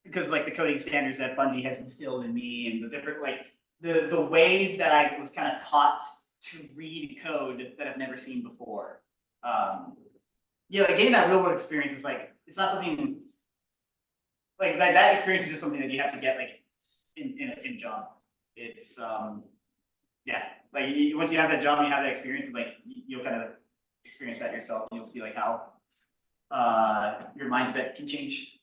Because like the coding standards that Bungie has instilled in me and the different like the ways that I was kind of taught to read code that I've never seen before. Yeah, like getting that real world experience is like it's not something like that experience is just something that you have to get like in a job. It's yeah, like once you have that job and you have that experience, it's like you'll kind of experience that yourself. You'll see like how your mindset can change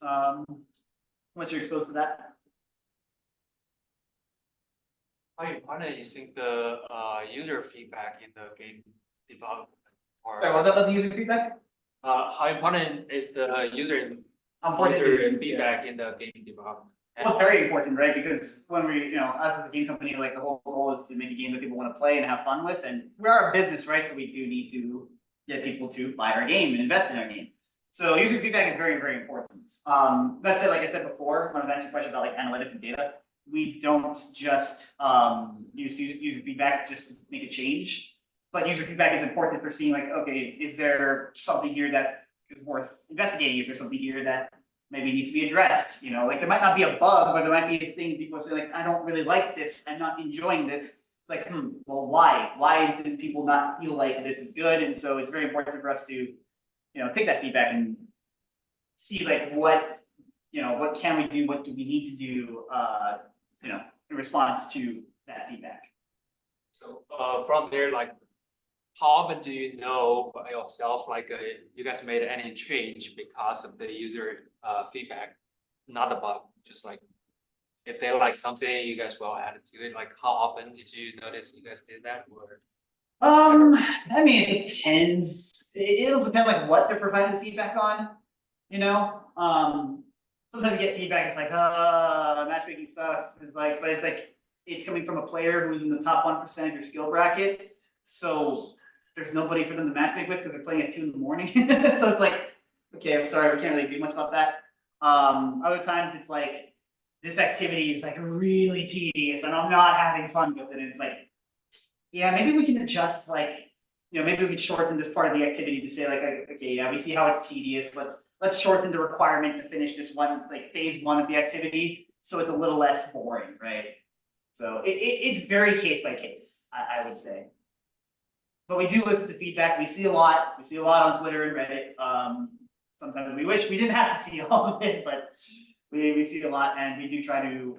once you're exposed to that. How important is think the user feedback in the game development? Or Sorry, what was that about the user feedback? how important is the user Important user is- feedback in the game development. Well, very important, right? Because when we, us as a game company, like the whole goal is to make a game that people want to play and have fun with, and we are a business, right? So we do need to get people to buy our game and invest in our game. So user feedback is very, very important. That said, like I said before, when I was answering a question about like analytics and data, we don't just use user feedback just to make a change, but user feedback is important for seeing like, okay, is there something here that is worth investigating? Is there something here that maybe needs to be addressed? Like there might not be a bug, but there might be a thing people say like, I don't really like this, I'm not enjoying this. It's like, well, why? Why did people not feel like this is good? And so it's very important for us to, take that feedback and see like what can we do? What do we need to do, in response to that feedback? So, from there, like, how often do you know by yourself, like, you guys made any change because of the user, feedback, not the bug, just like, if they like something, you guys will add it to it, like, how often did you notice you guys did that, or? I mean, it depends. It'll depend like what they're providing the feedback on, sometimes you get feedback, it's like, matchmaking sucks, but it's like, it's coming from a player who's in the top 1% of your skill bracket, so there's nobody for them to matchmake with because they're playing at 2 a.m. So it's like, okay, I'm sorry, we can't really do much about that. Other times it's like, this activity is like really tedious and I'm not having fun with it, and it's like, yeah, maybe we can adjust, like, maybe we could shorten this part of the activity to say like, okay, yeah, we see how it's tedious, let's shorten the requirement to finish this one, like phase 1 of the activity, so it's a little less boring, right? So it's very case by case, I would say. But we do listen to feedback, we see a lot on Twitter and Reddit. Sometimes we wish we didn't have to see all of it, but we see a lot, and we do try to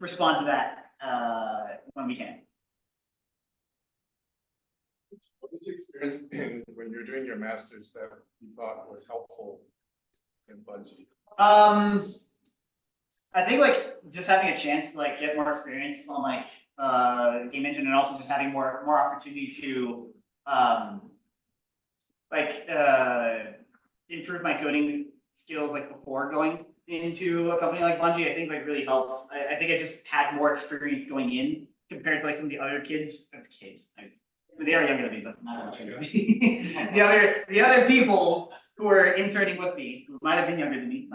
respond to that when we can. What did you experience when you're doing your masters that you thought was helpful in Bungie? I think like just having a chance to like get more experience on like game engine, and also just having more opportunity to improve my coding skills like before going into a company like Bungie, I think like really helps. I think I just had more experience going in compared to like some of the other kids. They are younger than me, but not much younger than me. The other people who were interning with me, who might have been younger than me,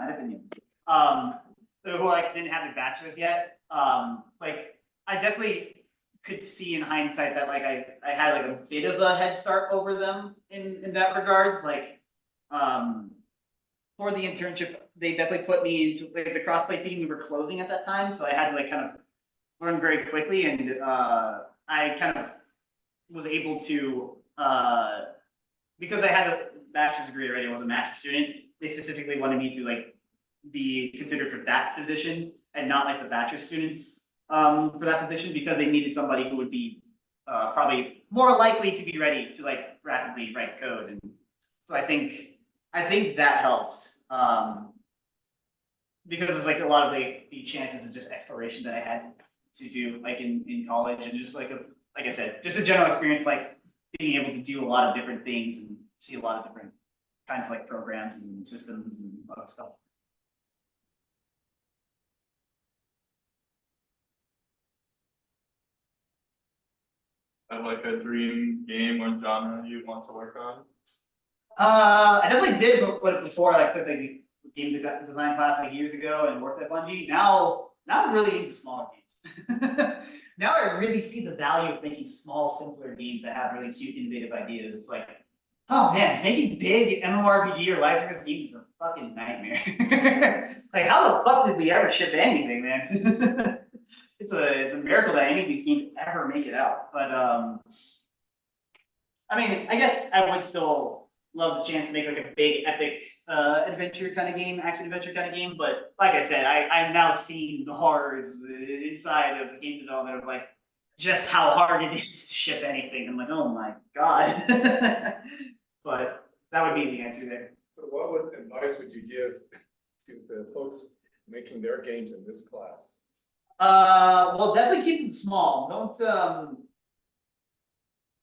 who like didn't have their bachelors yet. Like I definitely could see in hindsight that like I had like a bit of a head start over them in that regards. Like for the internship, they definitely put me into like the crossplay team. We were closing at that time, so I had to like kind of learn very quickly, and I kind of was able to because I had a bachelor's degree already, I was a master's student. They specifically wanted me to like be considered for that position and not like the bachelor students for that position, because they needed somebody who would be probably more likely to be ready to like rapidly write code. And so I think that helps because of like a lot of the chances of just exploration that I had to do like in college, and just like I said, just a general experience, like being able to do a lot of different things and see a lot of different kinds of like programs and systems and other stuff. Have like a dream game or genre you want to work on? I definitely did, but before I took like a game design class like years ago and worked at Bungie. Now I'm really into smaller games. Now I really see the value of making small, simpler games that have really cute, innovative ideas. It's like, oh man, making big MMORPG or live service games is a fucking nightmare. Like, how the fuck did we ever ship anything, man? It's a miracle that any of these games ever make it out. But I mean, I guess I would still love the chance to make like a big epic adventure kind of game, action adventure kind of game. But like I said, I'm now seeing the horrors inside of the game development of like just how hard it is to ship anything. I'm like, oh my god. But that would be the answer there. So what advice would you give to the folks making their games in this class? Well, definitely keep them small. Don't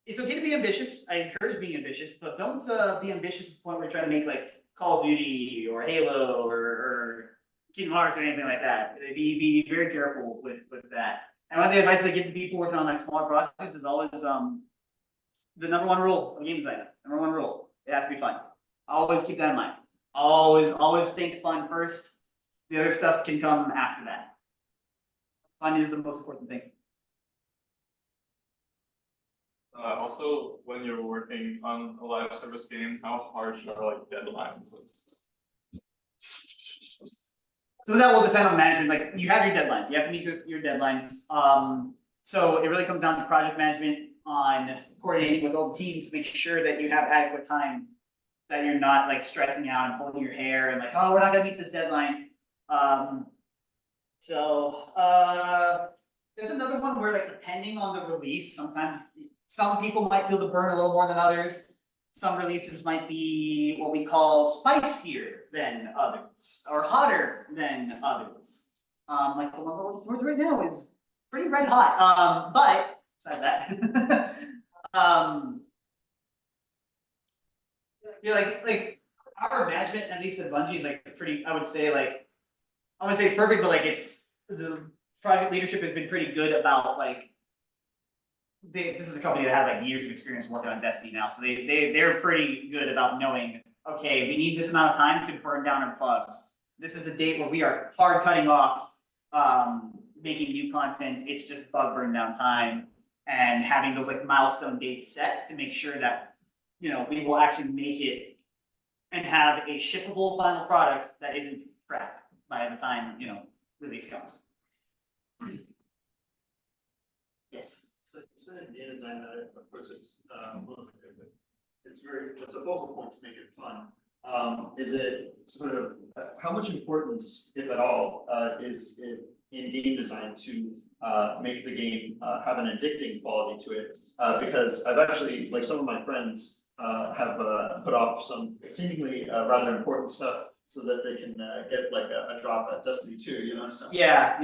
it's okay to be ambitious. I encourage being ambitious, but don't be ambitious to the point where you're trying to make like Call of Duty or Halo or Kingdom Hearts or anything like that. Be very careful with that. And one of the advice I give to people working on like smaller projects is always the number one rule of game design. Number one rule: it has to be fun. Always keep that in mind. Always think fun first. The other stuff can come after that. Fun is the most important thing. Also, when you're working on a live service game, how harsh are like deadlines and stuff? So that will depend on management. Like you have your deadlines, you have to meet your deadlines. So it really comes down to project management on coordinating with all the teams to make sure that you have adequate time, that you're not like stressing out and pulling your hair and like, oh, we're not gonna meet this deadline. There's another one where like depending on the release, sometimes some people might feel the burn a little more than others. Some releases might be what we call spicier than others or hotter than others. Like the one we're working towards right now is pretty red hot. But besides that, yeah, like our management, at least at Bungie, is like pretty. I would say it's perfect, but like it's the private leadership has been pretty good about like. This is a company that has like years of experience working on Destiny now, so they're pretty good about knowing, okay, we need this amount of time to burn down our plugs. This is a date where we are hard cutting off making new content. It's just bug burn down time, and having those like milestone dates set to make sure that we will actually make it and have a shippable final product that isn't crap by the time release comes. Yes. So you said in data design that of course it's it's a focal point to make it fun. Is it sort of how much importance, if at all, is it in game design to make the game have an addicting quality to it? Because I've actually, like some of my friends have put off some seemingly rather important stuff so that they can get like a drop at Destiny 2, so. Yeah.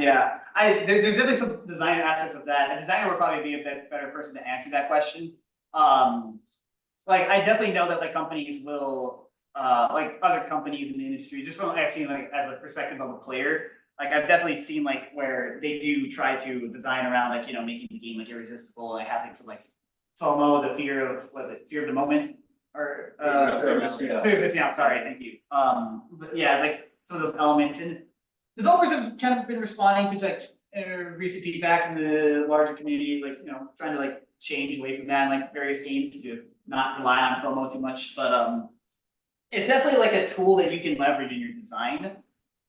There's definitely some design aspects of that. A designer would probably be a bit better person to answer that question. Like I definitely know that like companies will, like other companies in the industry, just from actually like as a perspective of a player, like I've definitely seen like where they do try to design around like making the game like irresistible. And have things like FOMO, the fear of fear of the moment. Or fear of missing out. Sorry, thank you. But yeah, like some of those elements, and developers have kind of been responding to like recent feedback in the larger community, like trying to like change away from that, and, like various games to not rely on FOMO too much. But it's definitely like a tool that you can leverage in your design.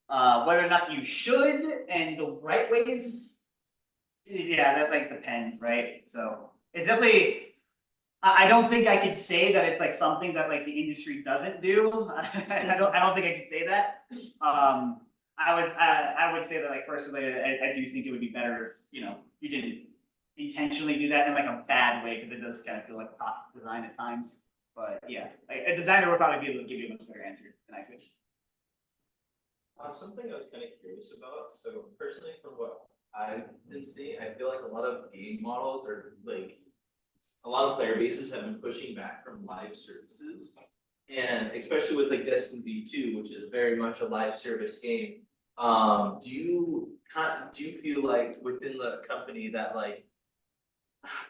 Whether or not you should, and the right ways, yeah, that like depends, right? So it's definitely. I don't think I could say that it's like something that like the industry doesn't do. I don't think I could say that. I would say that like personally, I do think it would be better if you didn't intentionally do that in like a bad way, because it does kind of feel like toxic design at times. But yeah, like a designer would probably be able to give you a much better answer than I could. Something I was kind of curious about. So personally, from what I've been seeing, I feel like a lot of game models are like. A lot of player bases have been pushing back from live services, and especially with like Destiny 2, which is very much a live service game. Do you feel like within the company that like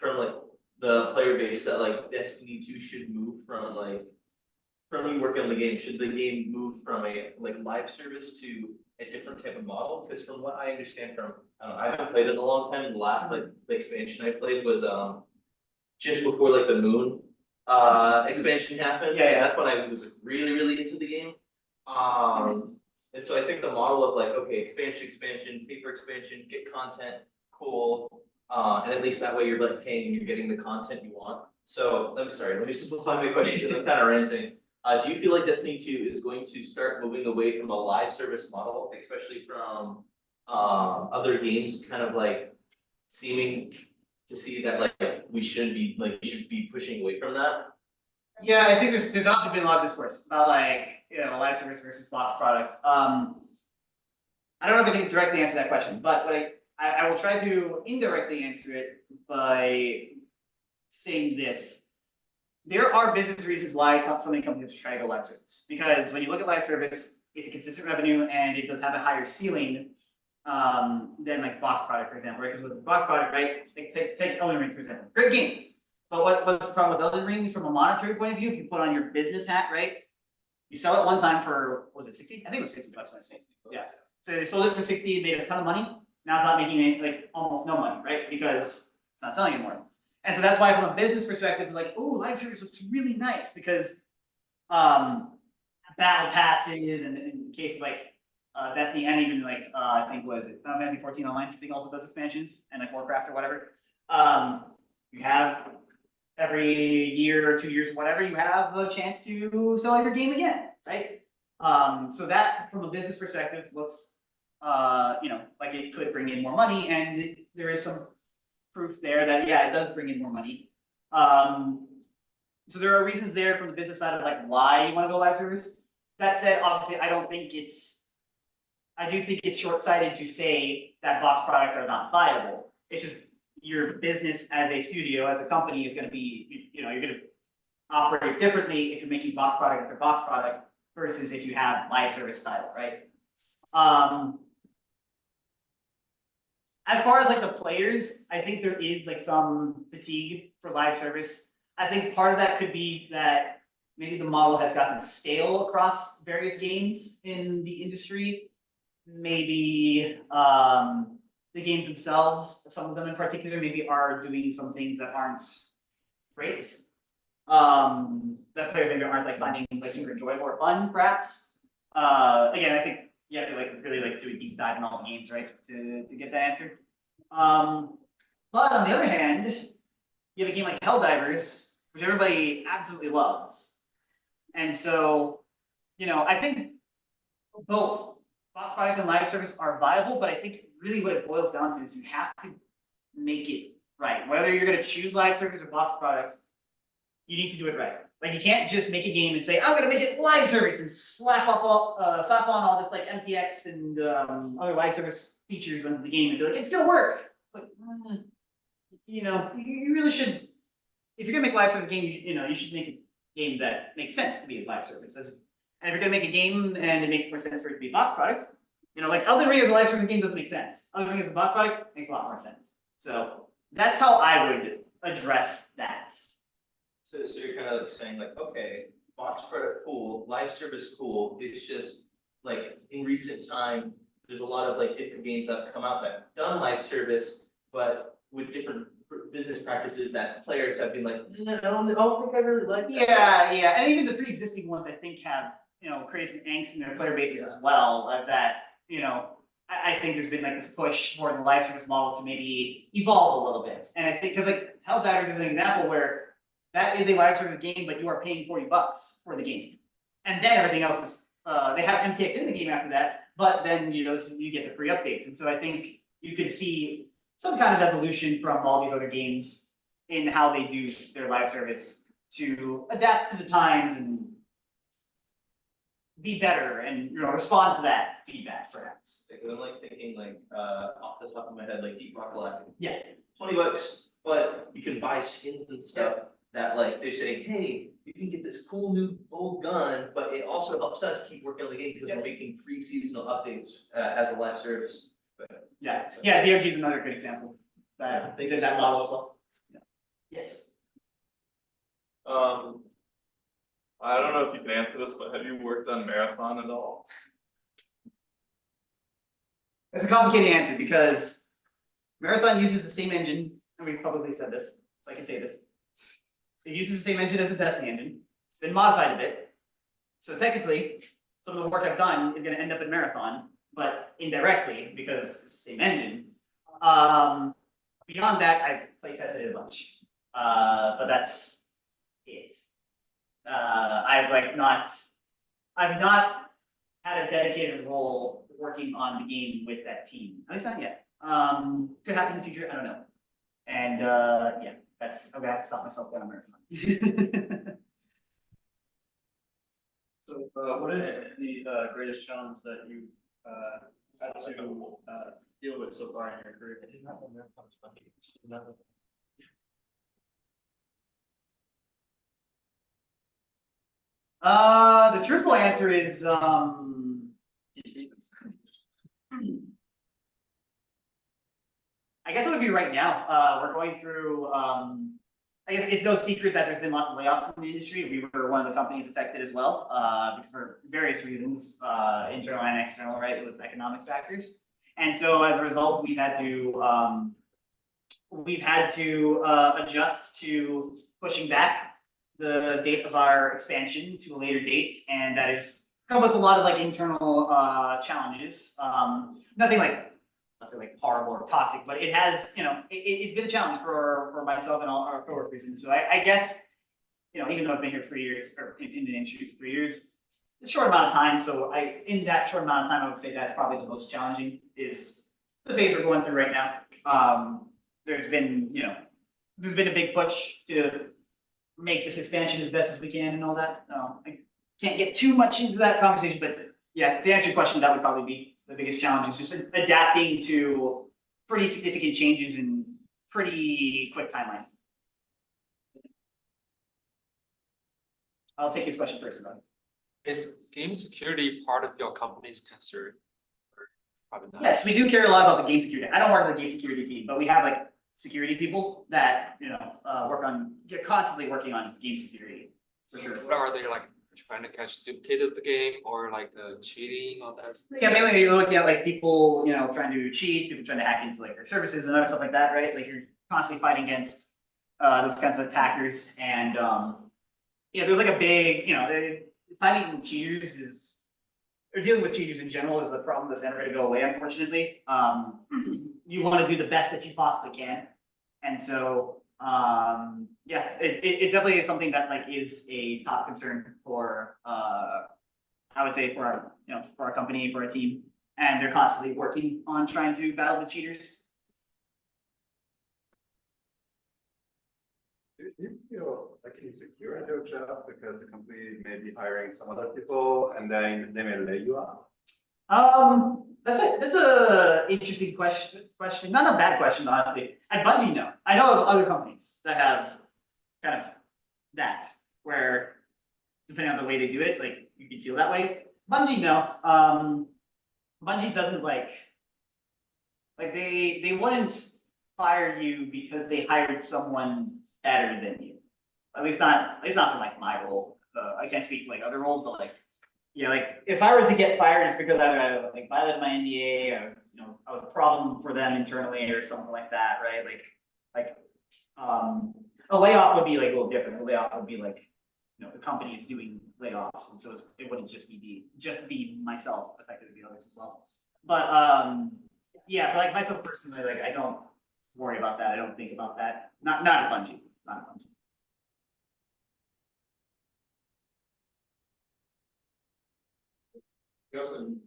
from like the player base that like Destiny 2 should move from you working on the game, should the game move from a like live service to a different type of model? Because from what I understand from I haven't played it in a long time. The last like the expansion I played was just before like the moon expansion happened. Yeah. That's when I was really into the game. And so I think the model of like, okay, expansion, paper expansion, get content, cool. And at least that way you're like paying and you're getting the content you want. So let me simplify my question because I'm kind of ranting. Do you feel like Destiny 2 is going to start moving away from a live service model, especially from other games kind of like seeming to see that like we should be pushing away from that? Yeah, I think there's also been a lot of discourse about like live service versus box product. I don't know if I can directly answer that question, but what I will try to indirectly answer it by saying this. there are business reasons why something comes in to try to go live service. Because when you look at live service, it's a consistent revenue and it does have a higher ceiling than like box product, for example, right? Because with the box product, right? Take Elden Ring, for example. Great game. But what's the problem with Elden Ring from a monetary point of view? If you put on your business hat, right? You sell it one time for, was it 60? I think it was $60 when it's finished. Yeah. So they sold it for 60, made a ton of money. Now it's not making any, like almost no money, right? Because it's not selling anymore. And so that's why from a business perspective, like, oh, live service looks really nice because battle passes and in the case of like Destiny and even like I think what is it, Final Fantasy 14 Online, I think also does expansions and like Warcraft or whatever. You have every year or 2 years, whatever, you have a chance to sell your game again, right? So that from a business perspective looks like it could bring in more money, and there is some proof there that yeah, it does bring in more money. So there are reasons there from the business side of like why you want to go live service. That said, obviously, I do think it's short-sighted to say that box products are not viable. It's just your business as a studio, as a company, is going to be, you're going to operate differently if you're making box product after box product versus if you have live service style, right? As far as like the players, I think there is like some fatigue for live service. I think part of that could be that maybe the model has gotten stale across various games in the industry. Maybe the games themselves, some of them in particular, maybe are doing some things that aren't great. That players maybe aren't like finding like super enjoyable or fun, perhaps. Again, I think you have to like really like do a deep dive in all the games, right, to get that answer. But on the other hand, you have a game like Helldivers, which everybody absolutely loves. And so, I think both box product and live service are viable, but I think really what it boils down to is you have to make it right. Whether you're going to choose live service or box product, you need to do it right. Like you can't just make a game and say, I'm going to make it live service and slap on all this like MTX and other live service features onto the game and be like, it's going to work. But, you really should, if you're going to make live service game, you should make a game that makes sense to be a live service. And if you're going to make a game and it makes more sense for it to be a box product, like Elden Ring as a live service game doesn't make sense. Elden Ring as a box product makes a lot more sense. So that's how I would address that. So you're kind of like saying like, okay, box product cool, live service cool. It's just like in recent time, there's a lot of like different games that have come out that have done live service, but with different business practices that players have been like, I don't think I really like that. Yeah, and even the pre-existing ones I think have created some angst in their player bases as well. That I think there's been like this push for the live service model to maybe evolve a little bit, and I think because like Helldivers is an example where that is a live service game, but you are paying $40 for the game, and then everything else is they have MTX in the game after that, but then you get the free updates, and so I think you could see some kind of evolution from all these other games in how they do their live service to adapt to the times and be better and respond to that feedback, perhaps. Because I'm like thinking like off the top of my head, like Deep Rock Galactic. Yeah. $20, but you can buy skins and stuff that like they're saying, hey, you can get this cool new old gun, but it also helps us keep working on the game because we're making free seasonal updates as a live service. But, Yeah, DRG is another good example that they did that model as well. Yeah. Yes. I don't know if you can answer this, but have you worked on Marathon at all? It's a complicated answer because Marathon uses the same engine, and we publicly said this, so I can say this. It uses the same engine as the Destiny engine. It's been modified a bit. So technically, some of the work I've done is going to end up in Marathon, but indirectly because it's the same engine. Beyond that, I've play tested it a bunch, but that's it. I've not had a dedicated role working on the game with that team. At least not yet. Could happen in the future. I don't know. And yeah, I'm gonna have to stop myself going on Marathon. So, what is the greatest challenge that you had to deal with so far in your career? The truthful answer is, I guess it would be right now. We're going through, I guess it's no secret that there's been lots of layoffs in the industry. We were one of the companies affected as well, because for various reasons, internal and external, right, with economic factors. And so as a result, we've had to adjust to pushing back the date of our expansion to a later date, and that is come with a lot of like internal challenges. Nothing like horrible or toxic, but it has, it's been a challenge for myself and all our coworkers. And so I guess, even though I've been here for 3 years, or in the industry for 3 years, it's a short amount of time. So in that short amount of time, I would say that's probably the most challenging is the phase we're going through right now. There's been a big push to make this expansion as best as we can and all that. I can't get too much into that conversation, but yeah, to answer your question, that would probably be the biggest challenge, is just adapting to pretty significant changes in pretty quick timelines. I'll take his question first, though. Is game security part of your company's concern? Or probably not? Yes, we do care a lot about the game security. I don't work on the game security team, but we have like security people that you're constantly working on game security for sure. What are they like trying to catch duplicate of the game or like cheating or that stuff? Yeah, mainly you're looking at like people, trying to cheat, people trying to hack into like their services and other stuff like that, right? Like you're constantly fighting against those kinds of attackers, and there's like a big, finding cheaters or dealing with cheaters in general is a problem that's never going to go away, unfortunately. You want to do the best that you possibly can, and so it's definitely something that like is a top concern for I would say for our company, for our team, and they're constantly working on trying to battle the cheaters. Do you feel like insecure in your job because the company may be hiring some other people and then they may lay you off? That's a interesting question. Not a bad question, honestly. At Bungie, no. I know of other companies that have kind of that, where depending on the way they do it, like you can feel that way. Bungie, no. Bungie doesn't like they wouldn't fire you because they hired someone better than you. At least not for like my role. I can't speak to like other roles, but like, yeah, like if I were to get fired, it's because I like violated my NDA, or I was a problem for them internally or something like that, right? Like a layoff would be like a little different. A layoff would be like, the company is doing layoffs, and so it wouldn't just be myself, affected the others as well. But yeah, for like myself personally, like I don't worry about that. I don't think about that. Not at Bungie. Not at Bungie. Justin,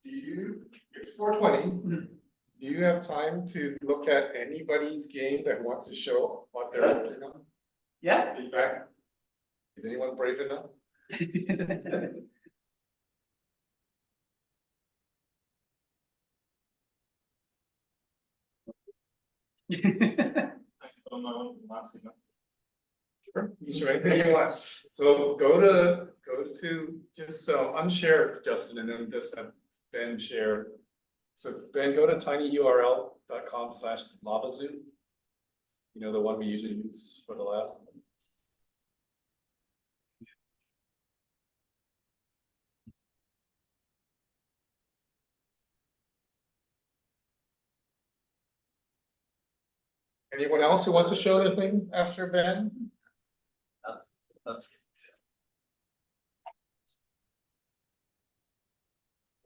it's 4:20. Do you have time to look at anybody's game that wants to show what they're working on? Yeah. Feedback? Is anyone brave enough? Sure, you show anything you want. So go to just unshare, Justin, and then just have Ben share. So Ben, go to tinyurl.com/lavazoo. The one we usually use for the last. Anyone else who wants to show the thing after Ben? That's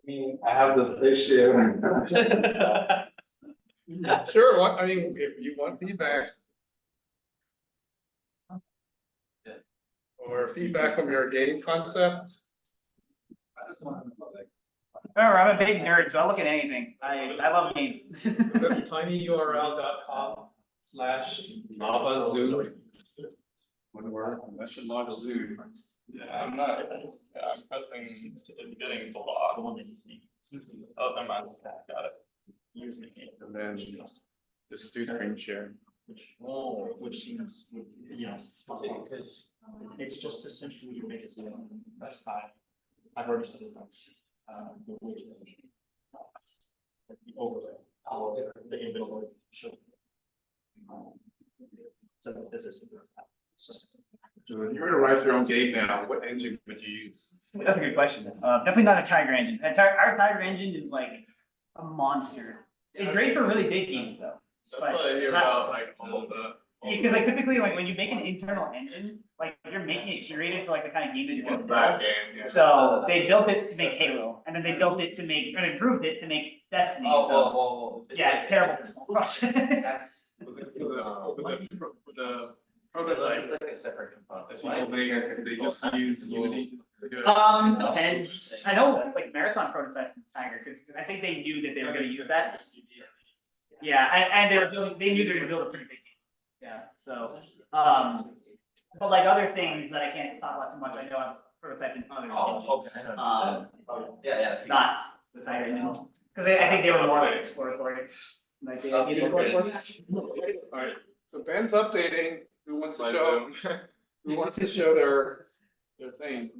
I have this issue. Sure, if you want feedback. Or feedback from your game concept. I just want to know, like, Remember, I'm a big nerd, so I look at anything. I love games. tinyurl.com/lavazoo. one word, I should log Zoom. Yeah, I'm pressing, it's getting blocked. Oh, never mind, got it. And then just do screen share. which seems, you know, Because it's just essentially you make it so that's high. I've already said it once. The way the overlay, the inventory show. So this is that. So if you were to write your own game now, what engine would you use? That's a good question. Definitely not a Tiger engine. Our Tiger engine is like a monster. It's great for really big games though. That's what I hear about, like, all the. Because like typically like when you make an internal engine, like you're making it curated for like the kind of game that you're gonna That build. game, yeah. So they built it to make Halo, and then they built it to make, or they improved it to make Destiny, so. Yeah, it's terrible for small projects. That's. The Unless prototype, it's like a separate component. That's well, they just use Unity to do it. Depends. I know it's like Marathon prototype from Tiger, because I think they knew that they were gonna use that. Yeah, and they were building, they knew they were gonna build a pretty big game. Yeah, so, but like other things that I can't talk about too much, I know I've prototyped in other Oh, engines. okay. I know. Yeah. It's not the Tiger engine, because I think they were more like exploratory. Like they Okay. did Alright, so Ben's updating, who wants to Slide show, who wants to show their thing?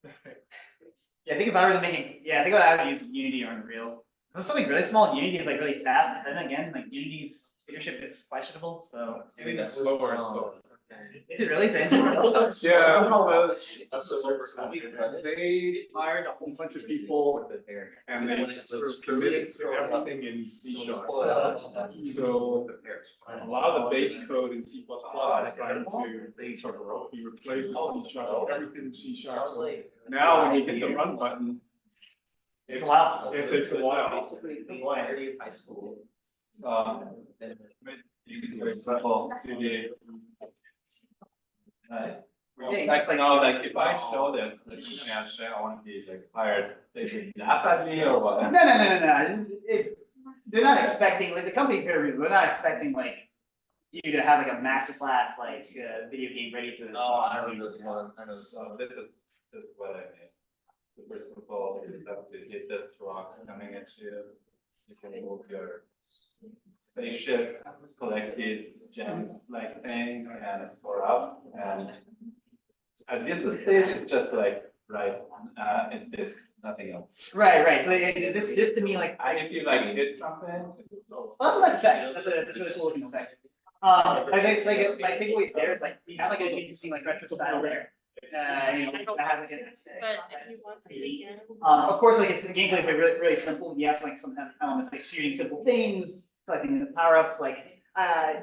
Yeah, I think if I were to make it, I think I would use Unity or Unreal. If it's something really small, Unity is like really fast, but then again, like Unity's leadership is questionable, so. I think it's slower and slower. Is it really? The engine is slow? Yeah, because That's the super. they hired a whole bunch of people and they sort of committed to everything in C#. So a lot of the base code in C++ is starting to sort of be replaced with C#, everything in C#. So now when you hit the run button, It's a while. It takes a while. Basically, the entirety of high school. You can very simple to the. Actually, no, like if I show this, like, yeah, sure, I want to be like hired, they should laugh at me or what? No. They're not expecting, like the company's very reasonable, they're not expecting like you to have like a masterclass, like video game ready to. Oh, I know this one, I know this So one. this is what I made. Super simple, you just have to hit this rocks coming at you. You can move your spaceship, collect these gems like thing and store up. And at this stage, it's just like, right, is this nothing else? Right, so this to me like. And if you like did something. Well, that's a nice effect. That's a really cool looking effect. I think like my takeaways there is like you have like an interesting like retro style there. You know, that has like of course, like it's the gameplay is like really simple. You have like some elements like shooting simple things, collecting the power ups. Like,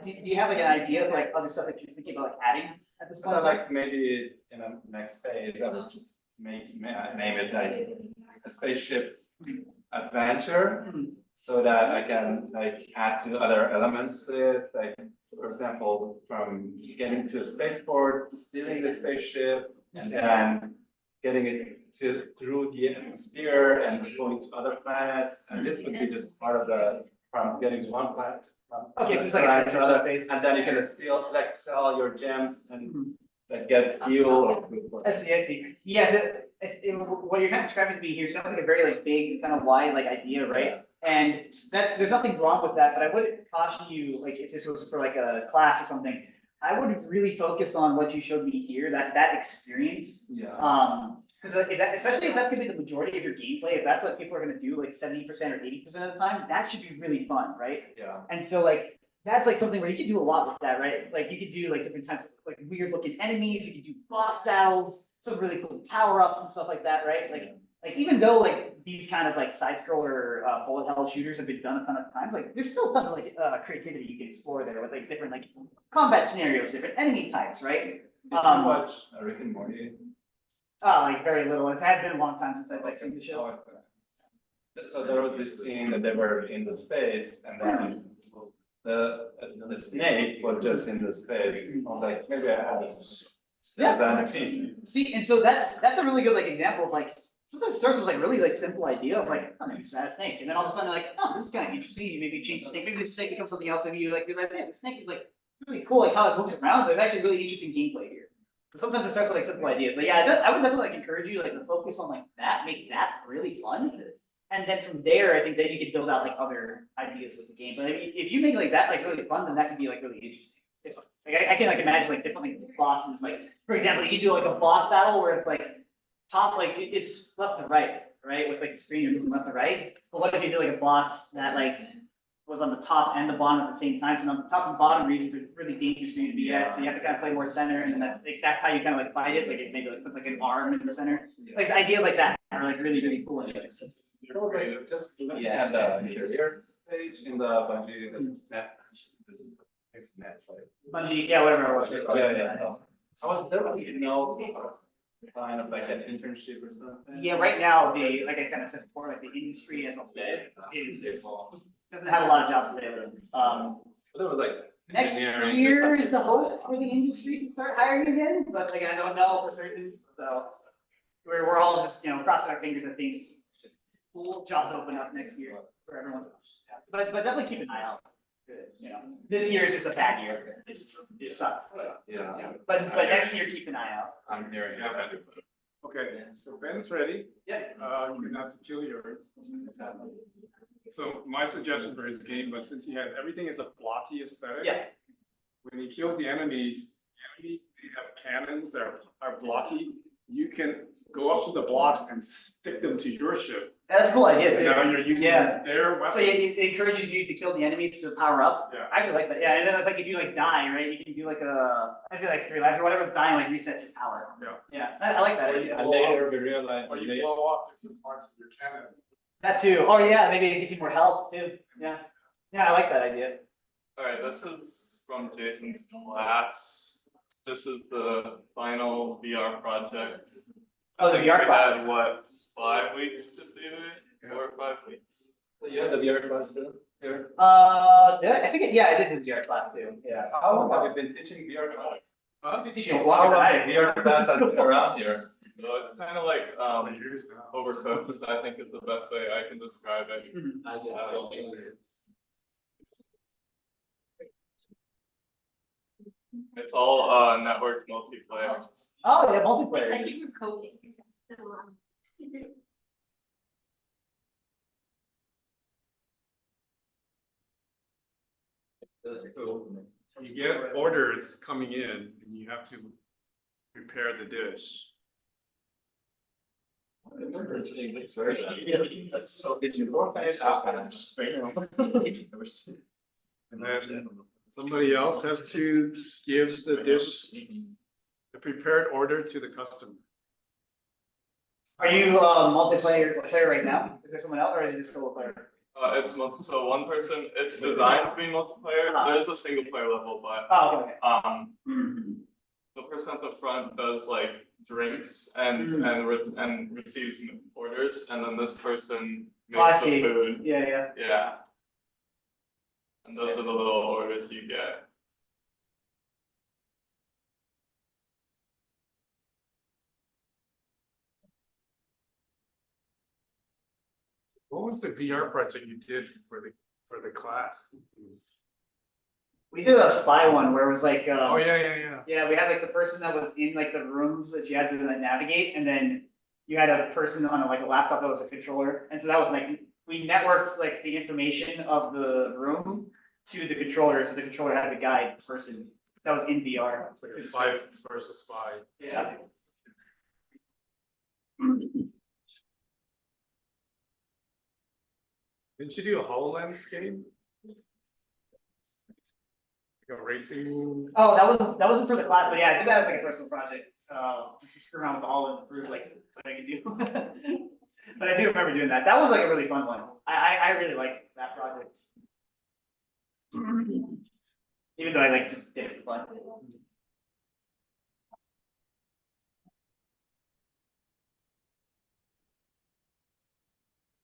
do you have like an idea of like other stuff that you're thinking about like adding at this point? So like maybe in the next phase, I would just name it like a spaceship adventure. So that I can like add to other elements to it, like for example, from getting to a spaceport, stealing the spaceship, and then getting it through the atmosphere and going to other planets. And this would be just part of from getting to one planet. Okay, so it's like a to other phase, and then you can still like sell your gems and like get fuel or food. I see. Yeah, what you're kind of describing to me here sounds like a very like big, kind of wide like idea, right? And there's nothing wrong with that, but I would caution you, like if this was for like a class or something, I would really focus on what you showed me here, that experience. Yeah. Because especially if that's gonna be the majority of your gameplay, if that's what people are gonna do like 70% or 80% of the time, that should be really fun, right? Yeah. And so like that's like something where you could do a lot with that, right? Like you could do like different types of like weird looking enemies, you could do boss battles, some really cool power-ups and stuff like that, right? Like even though like these kind of like side scroller bullet hell shooters have been done a ton of times, like there's still tons of like creativity you can explore there with like different like combat scenarios, different enemy types, right? Did you watch Rick and Morty? Like very little. It has been a long time since I've like seen the show. So there was this scene that they were in the space, and then the snake was just in the space. I was like, maybe I have this. Yeah. Thing. See, and so that's a really good like example of like sometimes it starts with like really like simple idea of like, oh, maybe it's not a snake, and then all of a sudden like, oh, this is kind of interesting. You maybe change the snake, maybe the snake becomes something else. Maybe you like realize, yeah, the snake is like really cool, like how it moves around. There's actually really interesting gameplay here. But sometimes it starts with like simple ideas, but yeah, I would definitely like encourage you like to focus on like that, make that really fun, And then from there, I think then you could build out like other ideas with the game. But if you make like that like really fun, then that could be like really interesting. It's, like I can like imagine like different like bosses. Like for example, you could do like a boss battle where it's like top like it's left to right, right? With like the screen you're moving left to right. But what if you do like a boss that like was on the top and the bottom at the same time? So on the top and bottom regions are really dangerous for you to be at. So you have to kind of play more center, and then that's how you kind of like fight it. It's like it maybe like puts like an arm in the center. Like the idea like that are like really really cool. Just looking at the career page in the Bungie, the net, it's net, right? Bungie, yeah, whatever it was. Yeah. I was there, like, kind of like an internship or something. Yeah, right now, the, like I kind of said before, like the industry as a whole is, doesn't have a lot of jobs available. There was like. Next engineering or year something. is the hope for the industry to start hiring again, but like I don't know for certain, so. We're all just, crossing our fingers that things, jobs open up next year for everyone. But definitely keep an eye out. This year is just a bad year. It sucks. Yeah. But next year, keep an eye out. I'm hearing. Okay, so Ben's ready. Yeah. You're gonna have to kill yours. So my suggestion for his game, but since he had, everything is a blocky aesthetic. Yeah. When he kills the enemies, they have cannons that are blocky. You can go up to the blocks and stick them to your ship. That's a cool idea And too. now you're using Yeah. their So weapons. it encourages you to kill the enemies to power up. Yeah. I actually like that. Yeah, and then it's like if you like die, right, you can do like I feel like 3 lives or whatever, dying like resets your power. Yeah. Yeah, I like that idea. And later we realized. Or you blow up different parts of your cannon. That too. Oh yeah, maybe it gives you more health too. Yeah. Yeah, I like that idea. Alright, this is from Jason's class. This is the final VR project. Oh, the VR We class. had, what, 5 weeks to do it? 4 or 5 weeks? So you had the VR class too? Here? Did I think yeah, I did the VR class too. Yeah. How long have you been teaching VR class? I've been teaching a How lot long about have VR class has been around here? So it's kind of like, Years now. overcooked, I think is the best way I can describe it. It's all, networked multiplayer. Oh, yeah, multiplayer. Like you were coding. So, So you get orders coming in and you have to prepare the dish. So did you work on it after? And then somebody else has to give the dish, the prepared order to the customer. Are you player right now? Is there someone else or is it just solo player? So one person, it's designed to be multiplayer, there's a single player level, but, Oh, okay. the person at the front does like drinks and receives orders, and then this person Oh, I makes the see. food, Yeah. yeah. And those are the little orders you get. What was the VR project you did for the class? We did a spy one where it was like, Oh, yeah. yeah, we had like the person that was in like the rooms that you had to like, navigate, and then you had a person on like a laptop that was a controller, and so that was like we networked like the information of the room to the controller, so the controller had to guide the person that was in VR. It's like a spy versus spy. Yeah. Didn't you do a HoloLens game? Like a racing? Oh, that wasn't for the class, but yeah, I did that as like a personal project. Just to screw around with all of the fruit, like what I could do. But I do remember doing that. That was like a really fun one. I really liked that project. Even though I like just did it for fun.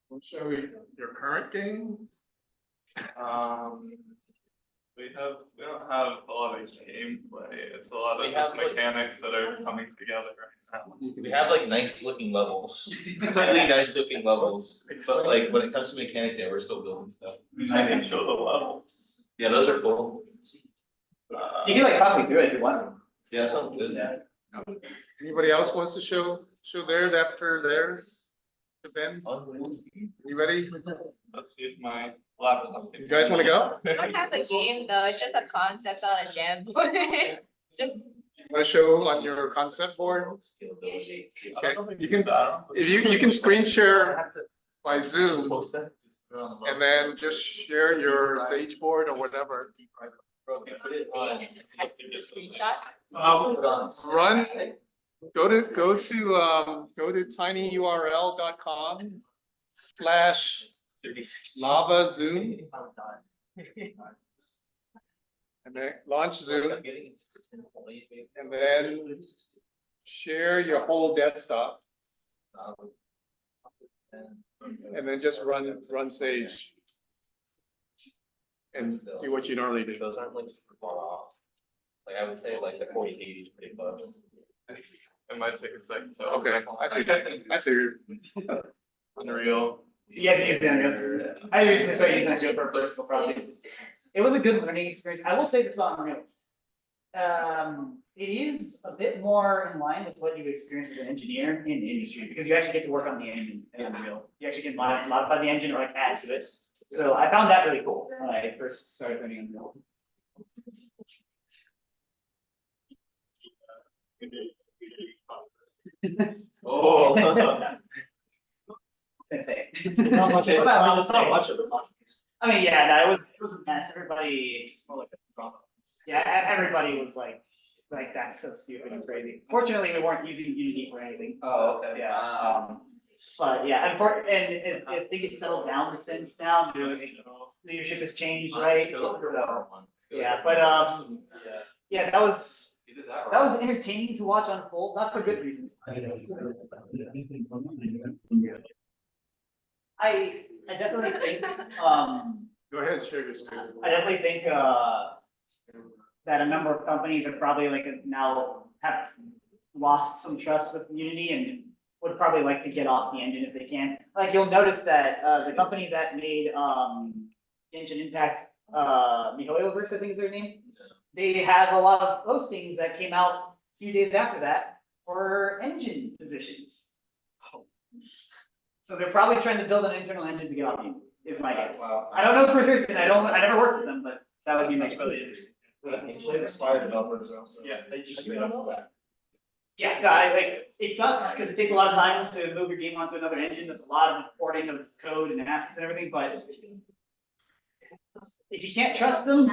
We'll show you your current game. We don't have a lot of gameplay, it's a lot We of have, just like- mechanics that are coming together right now. We have like nice looking levels, really nice looking levels, but like when it comes to mechanics, yeah, we're still building stuff. I can show the levels. Yeah, those are cool. You can like talk me through it if you want. Yeah, that sounds good. Yeah. Anybody else wants to show theirs after theirs? Ben, you ready? Let's see if my laptop. You guys wanna go? I don't have a game though, it's just a concept on a jam board. Just, Wanna show on your concept board? Okay, you can, if you can screen share by Zoom and then just share your Sage board or whatever. screenshot. Run, go to tinyurl.com/lava Zoom and then launch Zoom and then share your whole desktop and then just run Sage and do what you normally do. Those aren't like super far off. Like I would say like the 4080 is pretty close. It might take a second, so. Okay, I figured. Unreal. You guys use Unreal? I recently started using Unreal for personal projects. It was a good learning experience. I will say this about Unreal. It is a bit more in line with what you experience as an engineer in the industry, because you actually get to work on the engine in Unreal. You actually can modify the engine or like add to it. So I found that really cool when I first started learning Unreal. Oh. It's not much of a I mean, yeah, no, it was a mess. Everybody, yeah, everybody was like that's so stupid and crazy. Fortunately, we weren't using Unity for anything. Oh, okay. Yeah. But yeah, I think it's settled down since now. Leadership has changed, right? So, yeah, but yeah, that was entertaining to watch unfold, not for good reasons. I definitely think, Go ahead and share your screen. I definitely think, that a number of companies are probably like now have lost some trust with Unity and would probably like to get off the engine if they can. Like you'll notice that, the company that made, Engine Impact, MiHoYoverse, I think is their name. They have a lot of postings that came out a few days after that for engine positions. So they're probably trying to build an internal engine to get off Unity, is my guess. Wow. I don't know for certain, I never worked with them, but that would be my guess. Really interesting. They inspire developers also. Yeah, they just made up for that. Yeah, no, it sucks because it takes a lot of time to move your game onto another engine. There's a lot of porting of code and assets and everything, but if you can't trust them,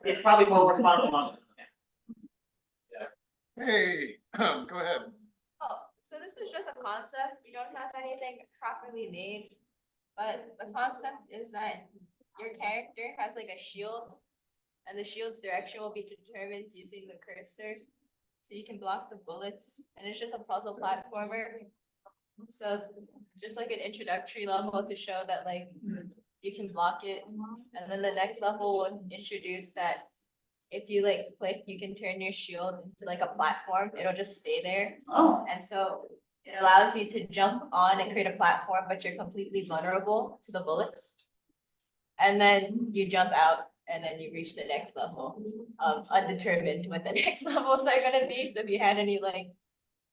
it's probably more worthwhile than long. Hey, go ahead. Oh, so this is just a concept, we don't have anything properly made. But the concept is that your character has like a shield. And the shield's direction will be determined using the cursor. So you can block the bullets, and it's just a puzzle platformer. So just like an introductory level to show that like you can block it. And then the next level will introduce that if you like click, you can turn your shield into like a platform. It'll just stay there. Oh, And so it allows you to jump on and create a platform, but you're completely vulnerable to the bullets. And then you jump out and then you reach the next level. Undetermined what the next levels are gonna be. So if you had any like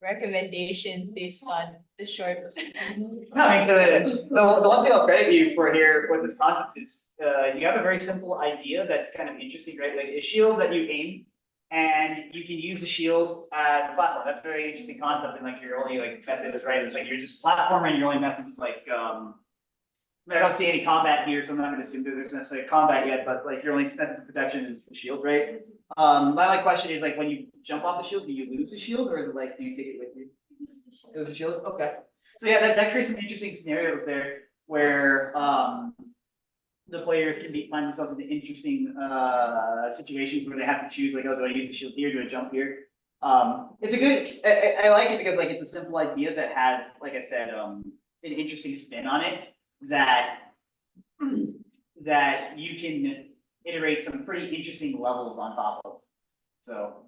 recommendations based on the short. no, I mean, so the one thing I'll credit you for here with this concept is, you have a very simple idea that's kind of interesting, right? Like a shield that you aim, and you can use the shield as a platform. That's a very interesting concept, and like your only like methods, right? It's like you're just platforming, your only methods like, I don't see any combat here, so I'm not gonna assume that there's necessarily combat yet, but like your only methods of protection is the shield, right? My only question is like, when you jump off the shield, do you lose the shield, or is it like, do you take it with you? It was a shield, okay. So yeah, that creates some interesting scenarios there where, the players can find themselves in interesting, situations where they have to choose like, oh, do I use the shield here, do I jump here? It's a good, I like it because like, it's a simple idea that has, like I said, an interesting spin on it that you can iterate some pretty interesting levels on top of, so.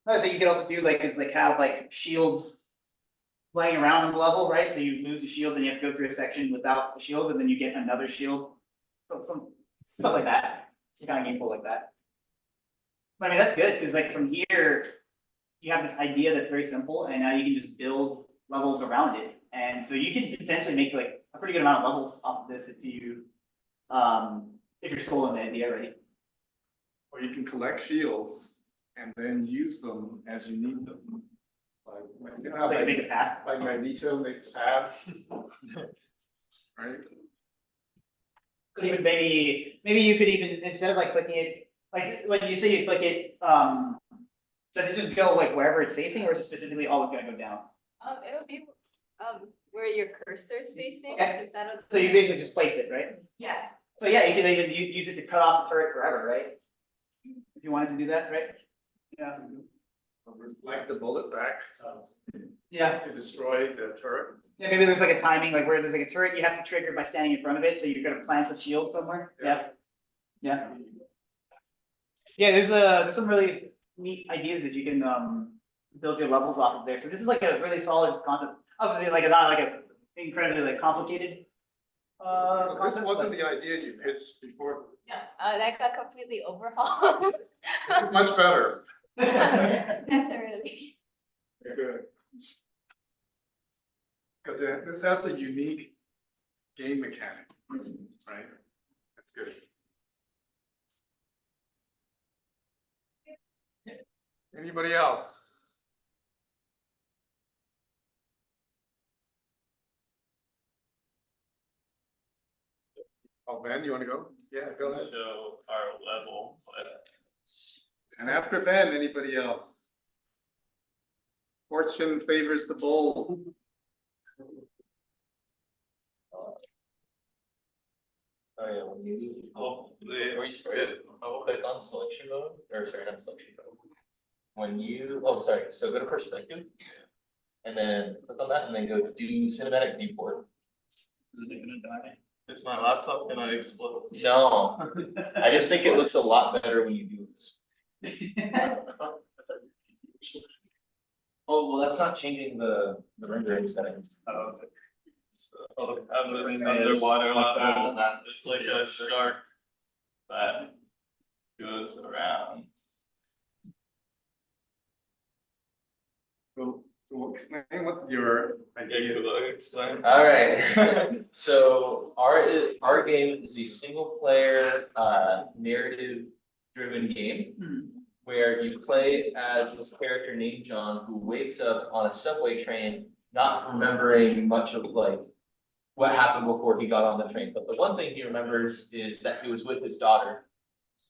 Another thing you could also do like is like have like shields laying around on the level, right? So you lose the shield, then you have to go through a section without a shield, and then you get another shield. So some stuff like that. take on a game flow like that. But I mean, that's good, because like from here, you have this idea that's very simple, and now you can just build levels around it. And so you can potentially make like a pretty good amount of levels off of this if you're sold on the idea already. Or you can collect shields and then use them as you need them. Like, you know how Like make a path. like Magneto makes paths. Right? Could even maybe you could even, instead of like clicking it, like when you say you click it, does it just go like wherever it's facing, or is it specifically always gonna go down? It'll be, where your cursor's facing, Okay. instead of. So you basically just place it, right? Yeah. So yeah, you could even use it to cut off the turret forever, right? If you wanted to do that, right? Yeah. Like the bullet back Yeah. to destroy the turret. Yeah, maybe there's like a timing, like where there's like a turret, you have to trigger by standing in front of it, so you're gonna plant a shield somewhere. Yeah. Yeah. Yeah, there's some really neat ideas that you can build your levels off of there. So this is like a really solid concept. Obviously, like not like a incredibly like complicated. So this Concept, wasn't but- the idea you pitched before. That got completely overhauled. It's much better. That's a really. Good. Because this has a unique game mechanic, right? That's good. Anybody else? Oh, Ben, you want to go? Yeah, go ahead. Show our level, but And after Ben, anybody else? Fortune favors the bold. Oh yeah, when you, hopefully, before you start, click on selection mode, or sorry, not selection mode. When you, oh, sorry, so go to perspective. And then click on that and then go do cinematic viewport. is my laptop gonna explode? No, I just think it looks a lot better when you do this. Oh, well, that's not changing the rendering settings. So, I'm this underwater level, it's like a shark that goes around. So explain what your idea is. Explain. All right, so our game is a single player, narrative driven game. Where you play as this character named John who wakes up on a subway train, not remembering much of like what happened before he got on the train. But the one thing he remembers is that he was with his daughter.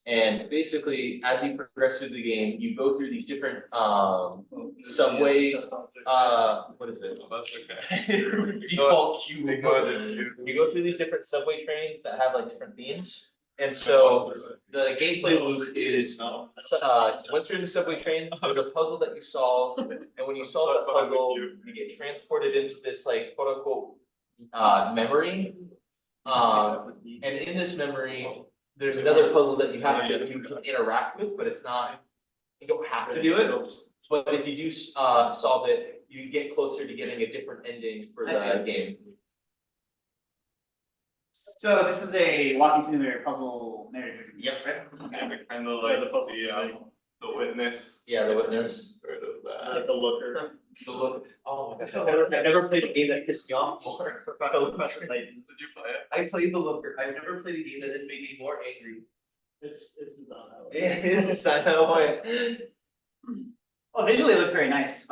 And basically, as you progress through the game, you go through these different subway, what is it? That's okay. Default queue. You go through these different subway trains that have like different themes. And so the gameplay loop is, once you're in the subway train, there's a puzzle that you solve. And when you solve that puzzle, you get transported into this like quote unquote memory. And in this memory, there's another puzzle that you can interact with, but it's not, you don't have to do it. But if you do solve it, you get closer to getting a different ending for the game. So this is a walking simulator puzzle narrative. Yep. Kind of like the witness. Yeah, the witness. Sort of that. Like the looker. The look. Oh my gosh, I've never played a game that pissed me off more. Like, Did you play it? I played the looker. I've never played a game that has made me more angry. it's designed that way. It is designed that way. Oh, visually it looks very nice.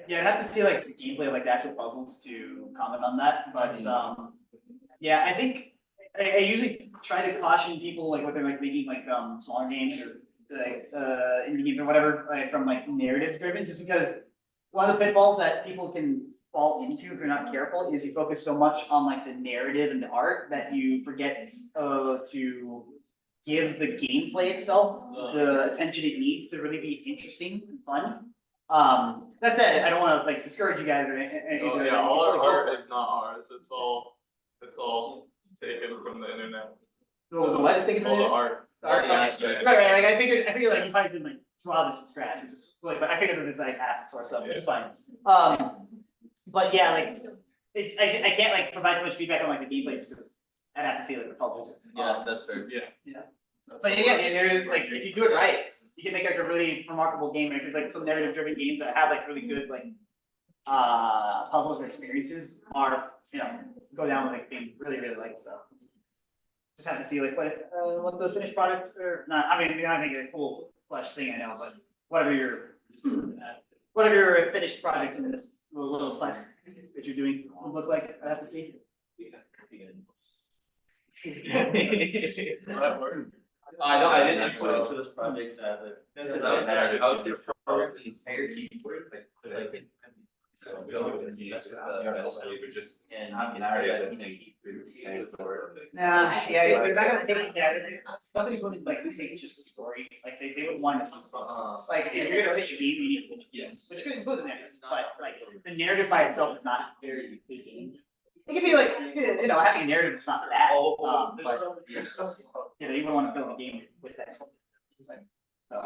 Yeah, I'd have to see like the gameplay of like the actual puzzles to comment on that, but yeah, I think I usually try to caution people like when they're like making like smaller games or like indie games or whatever, like from like narrative driven, just because one of the pitfalls that people can fall into if you're not careful is you focus so much on like the narrative and the art that you forget to give the gameplay itself the attention it needs to really be interesting and fun. That said, I don't want to like discourage you guys or anything. Oh, yeah, all our art is not ours, it's all taken from the internet. The what is taken from All the it? art. The art, Yeah, okay. that's right. Right, like I figured like you probably didn't like draw this from scratch, which is like, but I figured it was like as a source of, which is fine. But yeah, like I can't like provide much feedback on like the gameplay just because I'd have to see like the puzzles. Yeah, that's fair. Yeah. But yeah, there, like, if you do it right, you can make like a really remarkable game, because like some narrative driven games that have like really good like puzzles or experiences are, go down with like being really, really like so. Just have to see like what the finished product or not, I mean, you're not making a full flesh thing, I know, but whatever your finished product in this little slice that you're doing would look like, I have to see. I know, I didn't input into this project sadly, because I was gonna program the entire keyboard, like. We don't even see this, we just, and narrative. Nah, yeah, they're not gonna take, nobody's gonna like take just the story, like they would want, like, if you're gonna pitch a game, you need to pitch a game, which could include the narrative, but like, the narrative by itself is not very big game. It could be like, having a narrative is not bad, but, you would wanna build a game with that. So,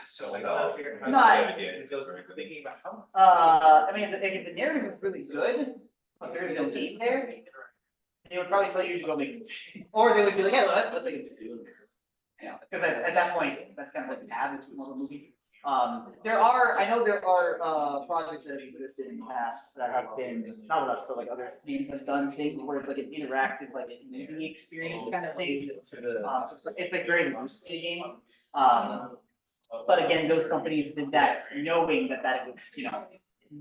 So like. No, I mean, if the narrative is really good, but there's no game there, they would probably tell you to go make it. Or they would be like, yeah, let's make it. Because at that point, that's kind of like have it's more of a movie. I know there are projects that have existed in the past that have been, not with us, but like other teams have done things where it's like an interactive, like a movie experience kind of thing. So it's like very loose in the game. But again, those companies did that knowing that it was,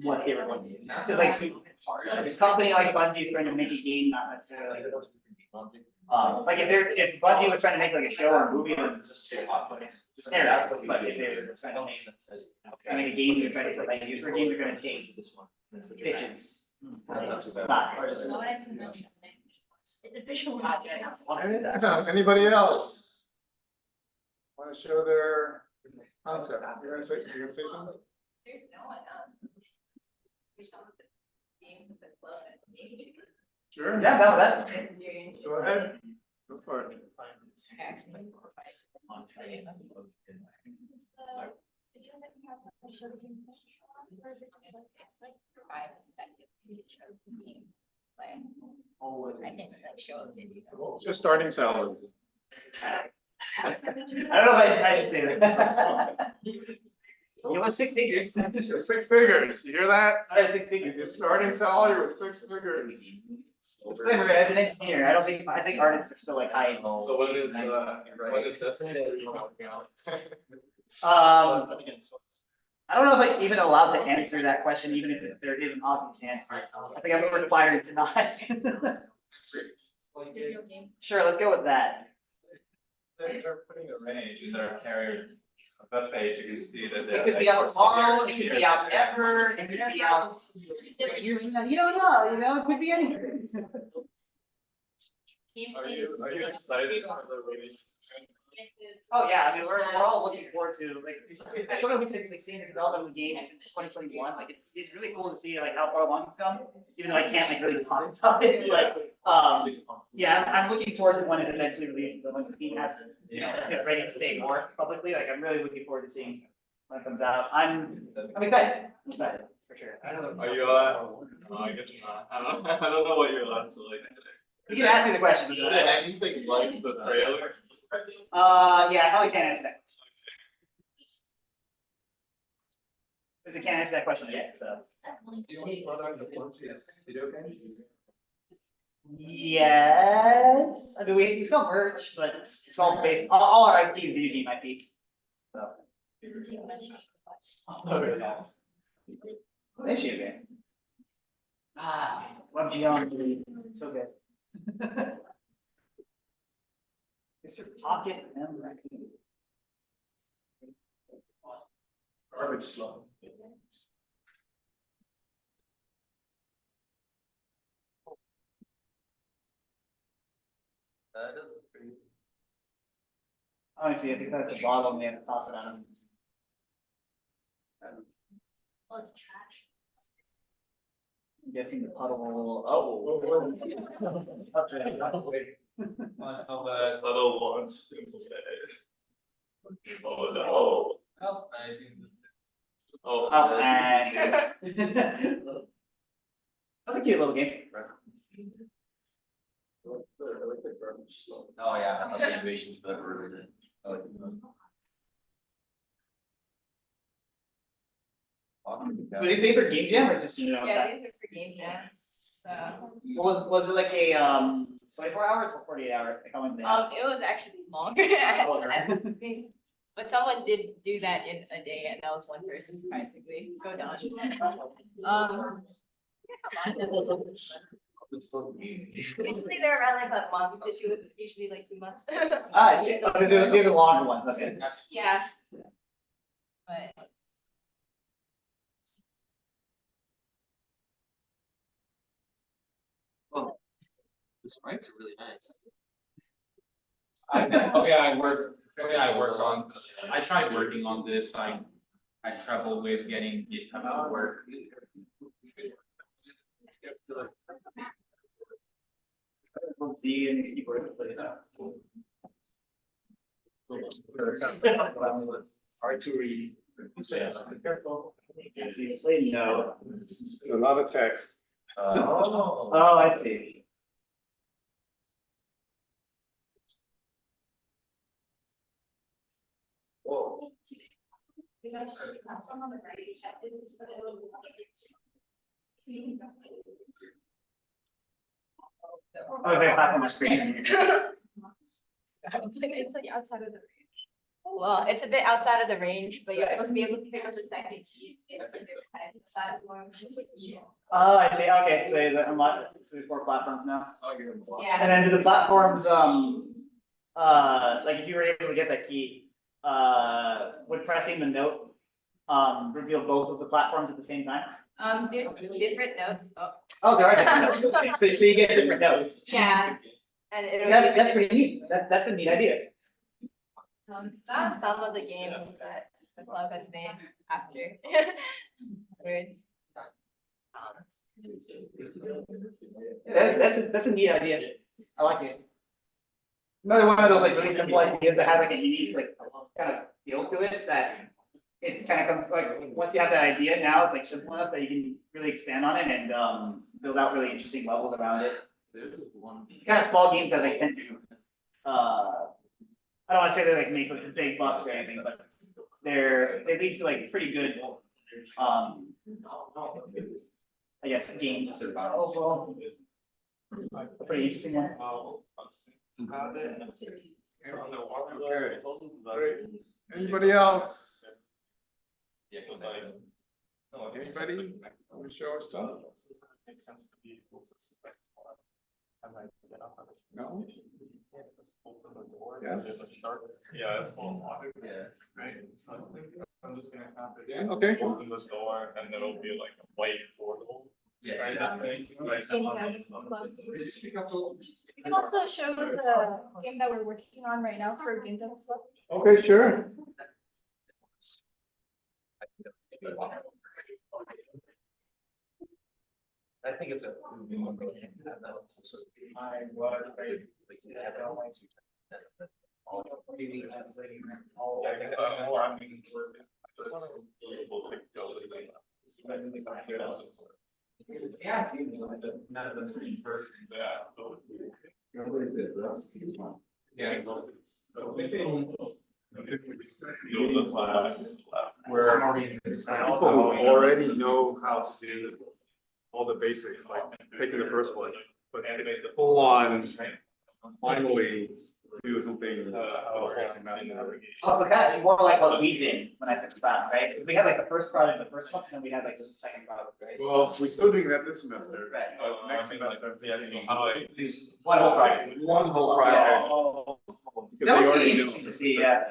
what they were going to do. So like a company like Bungie is trying to make a game, not necessarily. Like if Bungie was trying to make like a show or a movie, then it's just narrative. But if they're trying to make a game, they're trying to like use for a game, they're going to change pitches. Anybody else? Want to show their concept? You're gonna say something? There's no one else. We show the game with the club and maybe. Sure. Yeah, no, that. Go ahead. Go for it. It's like 5 seconds each of the game. Like, I think like show a video. Just starting salary. I don't know if I should say that. It was 6 figures. 6 figures, you hear that? Sorry, 6 figures. Your starting salary was 6 figures. Disclaimer, as an engineer, I think artists are still like high. So when is this? I don't know if I'm even allowed to answer that question, even if there is an obvious answer. I think I'm required to not. Sure, let's go with that. They're putting a range in their carrier web page, you can see that. It could be out tomorrow, it could be out never, it could be out years from now, you don't know, it could be anything. Are you excited for the release? Oh, yeah, I mean, we're all looking forward to, like, it's one of the things, like, seeing the development of the game since 2021, like, it's really cool to see, like, how far along it's come, even though I can't, like, really talk about it, but, yeah, I'm looking forward to when it eventually releases, and when the team has, get ready to say more publicly, like, I'm really looking forward to seeing when it comes out. I'm excited, for sure. Are you allowed? No, I guess not. I don't know what you're allowed to like today. You can ask me the question. Did anything like the trailer? Yeah, I probably can't answer that. If they can't answer that question yet, so. Yes, I mean, we sell merch, but it's all based, all our IP is video game IP. So. Issue, man. Love geometry, so good. Mr. Pocket and Raccoon. Garbage slow. That is pretty. Honestly, I think that's the bottom, they have to toss it on. Oh, it's trash. I'm guessing the puddle, oh. Little launch. Oh no. Well, I think. Oh. Oh, and. That's a cute little game. Oh, yeah, I love the innovations for that word. I like it. Were these made for game jam or just, you know? Yeah, these are for game jams, so. Was it like a 24 hours or 48 hour? Like how long did they have? It was actually longer. I think. But someone did do that in a day, and that was one person surprisingly go down. Usually they're around like a month to two, usually like 2 months. Ah, I see. Oh, so these are longer ones, okay. Yeah. But. The sprites are really nice. I tried working on this, I had trouble with getting GitHub to work. Z and the keyboard. Hard to read. Play no. It's a lot of text. Oh, I see. Whoa. Oh, they have on my screen. It's like outside of the range. Well, it's a bit outside of the range, but you're supposed to be able to pick up the second key. Oh, I see. Okay, so there's 4 platforms now. Yeah. And then do the platforms, like if you were able to get that key, would pressing the note, reveal both of the platforms at the same time? There's different notes. Oh, there are different notes. So you get different notes. Yeah. And That's pretty neat. That's a neat idea. Some of the games that the club has made after words. That's a neat idea. I like it. Another one of those like really simple ideas that has like a unique like kind of feel to it that it's kind of comes like once you have that idea now it's like simple enough that you can really expand on it and build out really interesting levels around it. It's kind of small games that like tend to I don't want to say they like make like the big bucks or anything, but they lead to like pretty good I guess games overall. Pretty interesting ones. Anybody else? Anybody want to show our stuff? No? Yes? Yeah, it's full of water. Yeah. Right, so I think I'm just gonna have to. Yeah, okay. Open the door and then it'll be like a white portal. Yeah. Right, that thing. Right. Can you speak up a little? You can also show the game that we're working on right now for Game Jam Club. Okay, sure. I think it's a. Yeah. Where people already know how to do all the basics, like taking the first one, but the full on finally do something. Oh, so kind of more like what we did when I took the class, right? We had like the first project, the first one, and then we had like just the second project, right? Well, we're still doing that this semester. Right. Next semester, One whole project. one whole project. Because That they would be already know. interesting to see, yeah.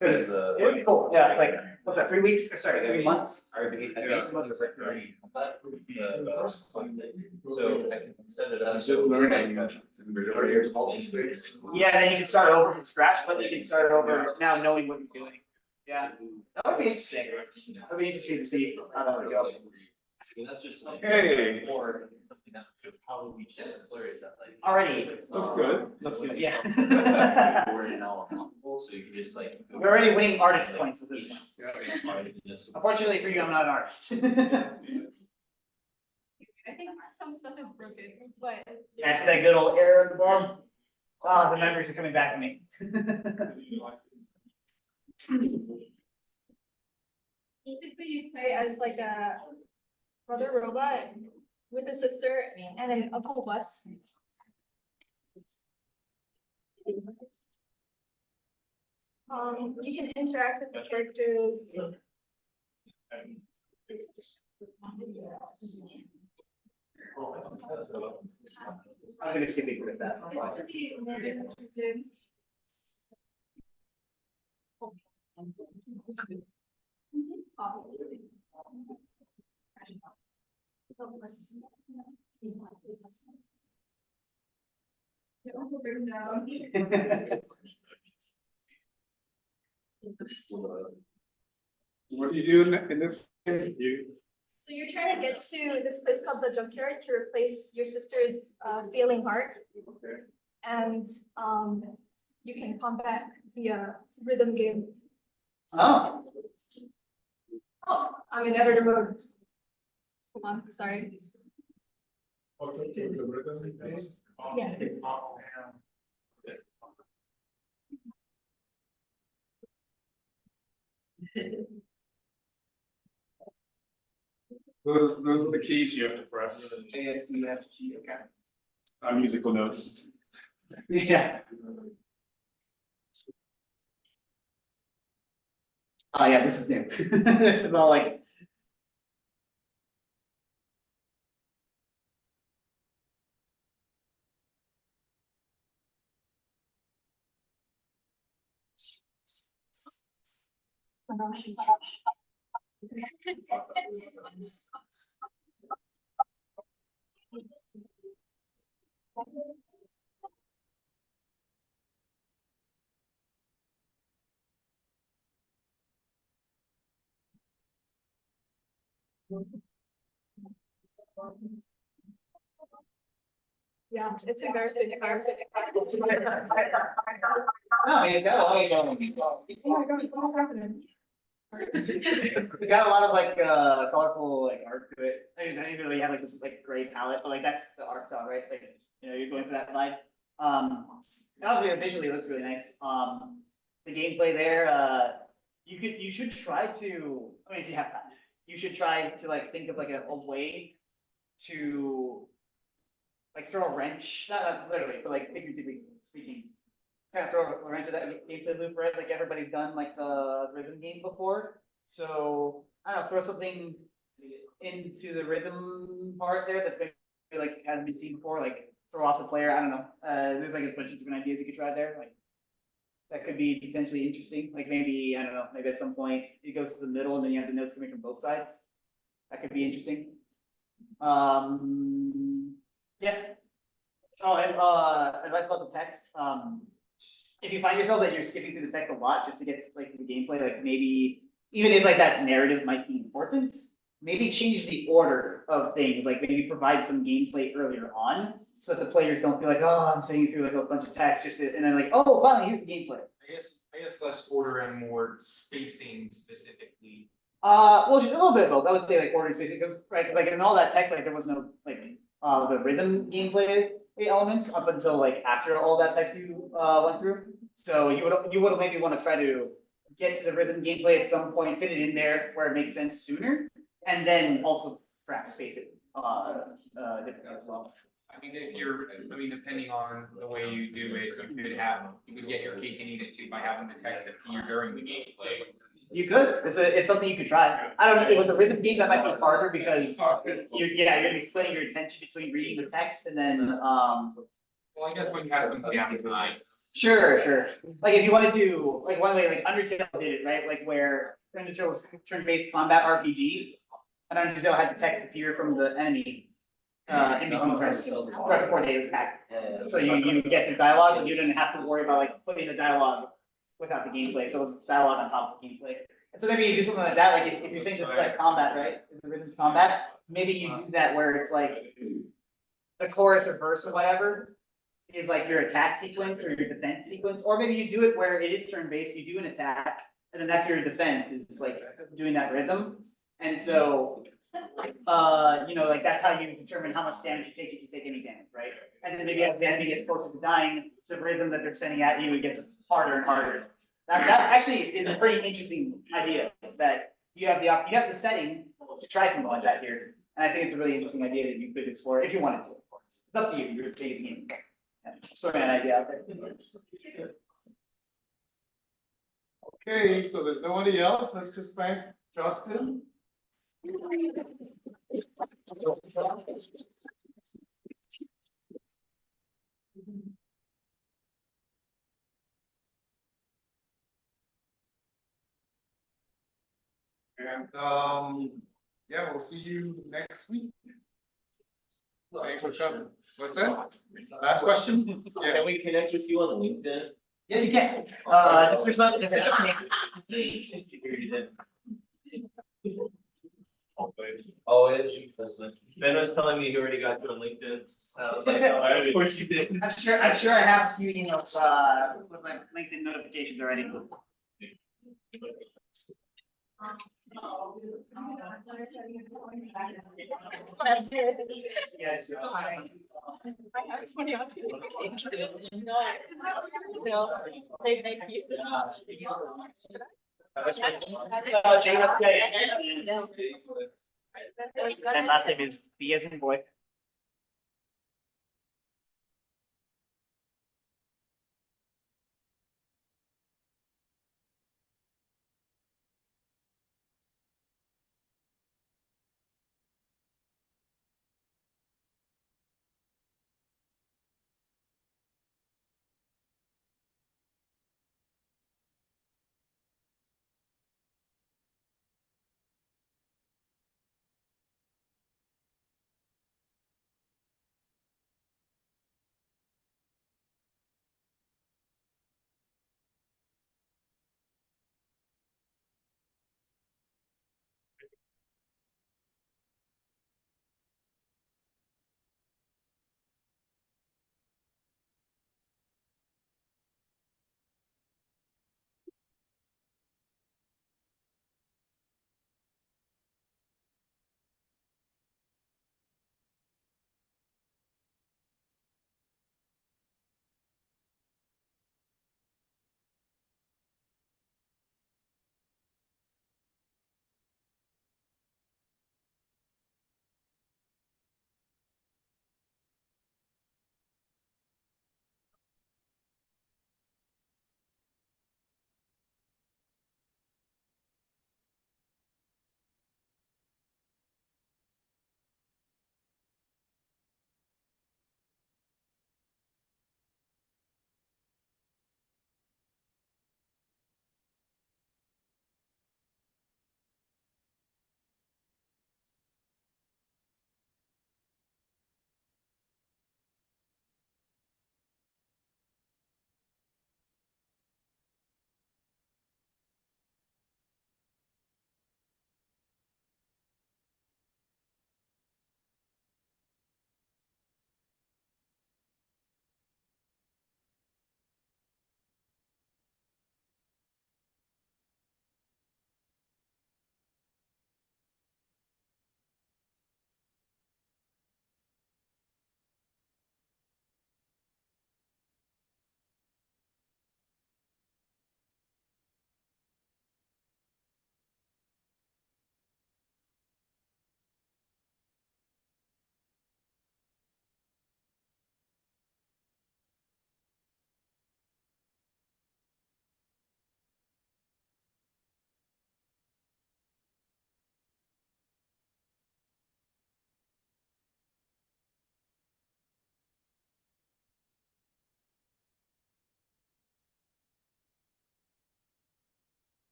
Because it would be cool, yeah, like, what's that, 3 weeks, or sorry, 3 months? So I can set it up. It's just so- learning. All mistakes. Yeah, then you can start over from scratch, but you can start over now knowing what you're doing. Yeah, that would be interesting. That'd be interesting to see how that would go. That's just like. Okay. Or something that could probably just slurs that like. Already. Looks good. Looks good, yeah. Word and all, so you can just like. We're already winning artist points with this one. Yeah. Unfortunately for you, I'm not an artist. I think some stuff is broken, but. Yeah, it's that good old error at the bottom. Ah, the memories are coming back to me. Basically, you play as like a brother robot with a sister and an uncle bus. You can interact with the characters. I'm gonna skip it with that. What do you do in this? You, So you're trying to get to this place called the junkyard to replace your sister's failing heart. And you can combat via rhythm games. Oh, Oh, I'm in editor mode. Hold on, sorry. Yeah. those are the keys you have to press. ASDFG, okay. Musical notes. Yeah. Oh, yeah, this is new. This is all like. Yeah, it's embarrassing. Sorry. No, I mean, it's got a lot of, Oh my God, what's happening? we got a lot of like colorful like art to it. I mean, even though you have like this like gray palette, but like that's the art style, right? Like, you know, you're going for that vibe. And obviously visually it looks really nice. The gameplay there, you should try to, I mean, if you have time, you should try to like think of like a way to like throw a wrench, not literally, but like figuratively speaking, kind of throw a wrench at that gameplay loop, right? Like everybody's done like the rhythm game before. So I don't know, throw something into the rhythm part there that's maybe like hasn't been seen before, like throw off the player. I don't know. There's like a bunch of different ideas you could try there. Like that could be potentially interesting. Like maybe, I don't know, maybe at some point it goes to the middle and then you have the notes coming from both sides. That could be interesting. Yeah. Oh, and advice about the text. If you find yourself that you're skipping through the text a lot just to get like to the gameplay, like maybe even if like that narrative might be important, maybe change the order of things. Like maybe provide some gameplay earlier on, so that the players don't feel like, oh, I'm sitting through like a bunch of text just to, and then like, oh, finally here's the gameplay. I guess less order and more spacing specifically. Well, just a little bit of both. I would say like order spacing, because right, like in all that text, like there was no like the rhythm gameplay elements up until like after all that text you went through. So you would maybe want to try to get to the rhythm gameplay at some point, fit it in there where it makes sense sooner, and then also perhaps space it differently as well. I mean, depending on the way you do it, you could get your cake and eat it too by having the text appear during the gameplay. You could. It's something you could try. I don't know. It was a rhythm game that might be harder because you're gonna be splitting your attention between reading the text and then Well, I guess when you have some downtime. Sure. Like if you wanted to, like one way, like Undertale did it, right? Like where Undertale was turn-based combat RPG, and Undertale had the text appear from the enemy in between turns, right before they attack. So you get the dialogue, and you didn't have to worry about like putting the dialogue without the gameplay. So it was dialogue on top of the gameplay. And so maybe you do something like that. Like if you're saying this is like combat, right? It's a rhythms combat. Maybe you do that where it's like the chorus or verse or whatever is like your attack sequence or your defense sequence, or maybe you do it where it is turn-based, you do an attack, and then that's your defense, is like doing that rhythm. And so like that's how you determine how much damage you take if you take any damage, right? And then maybe as the enemy gets closer to dying, the rhythm that they're sending at you, it gets harder and harder. That actually is a pretty interesting idea, that you have the setting to try something like that here. And I think it's a really interesting idea that you could explore if you wanted to, of course. It's up to you, you're taking the game. Yeah, just throwing an idea out there. Okay, so there's nobody else. Let's just thank Justin. And, yeah, we'll see you next week. Thanks for coming. What's that? Last question? Yeah. Can we connect with you on LinkedIn? Yes, you can. Just respond. Always, listen. Ben was telling me he already got you on LinkedIn. I was like, oh, of course you did. I'm sure I have a few emails, with my LinkedIn notifications already. I have 20 on. No, thank you. And last name is B as in boy.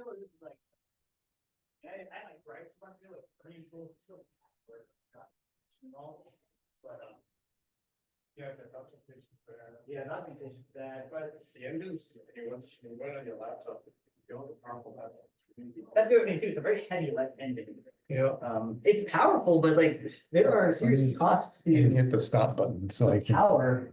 like gripes about it, like, still. Yeah, the documentation's there. Yeah, documentation's bad, but. The engines, you want to run on your laptop, you don't have a powerful laptop. That's the other thing too, it's a very heavy lift engine. Yeah. It's powerful, but like, there are serious costs You to hit the stop button, so I can. power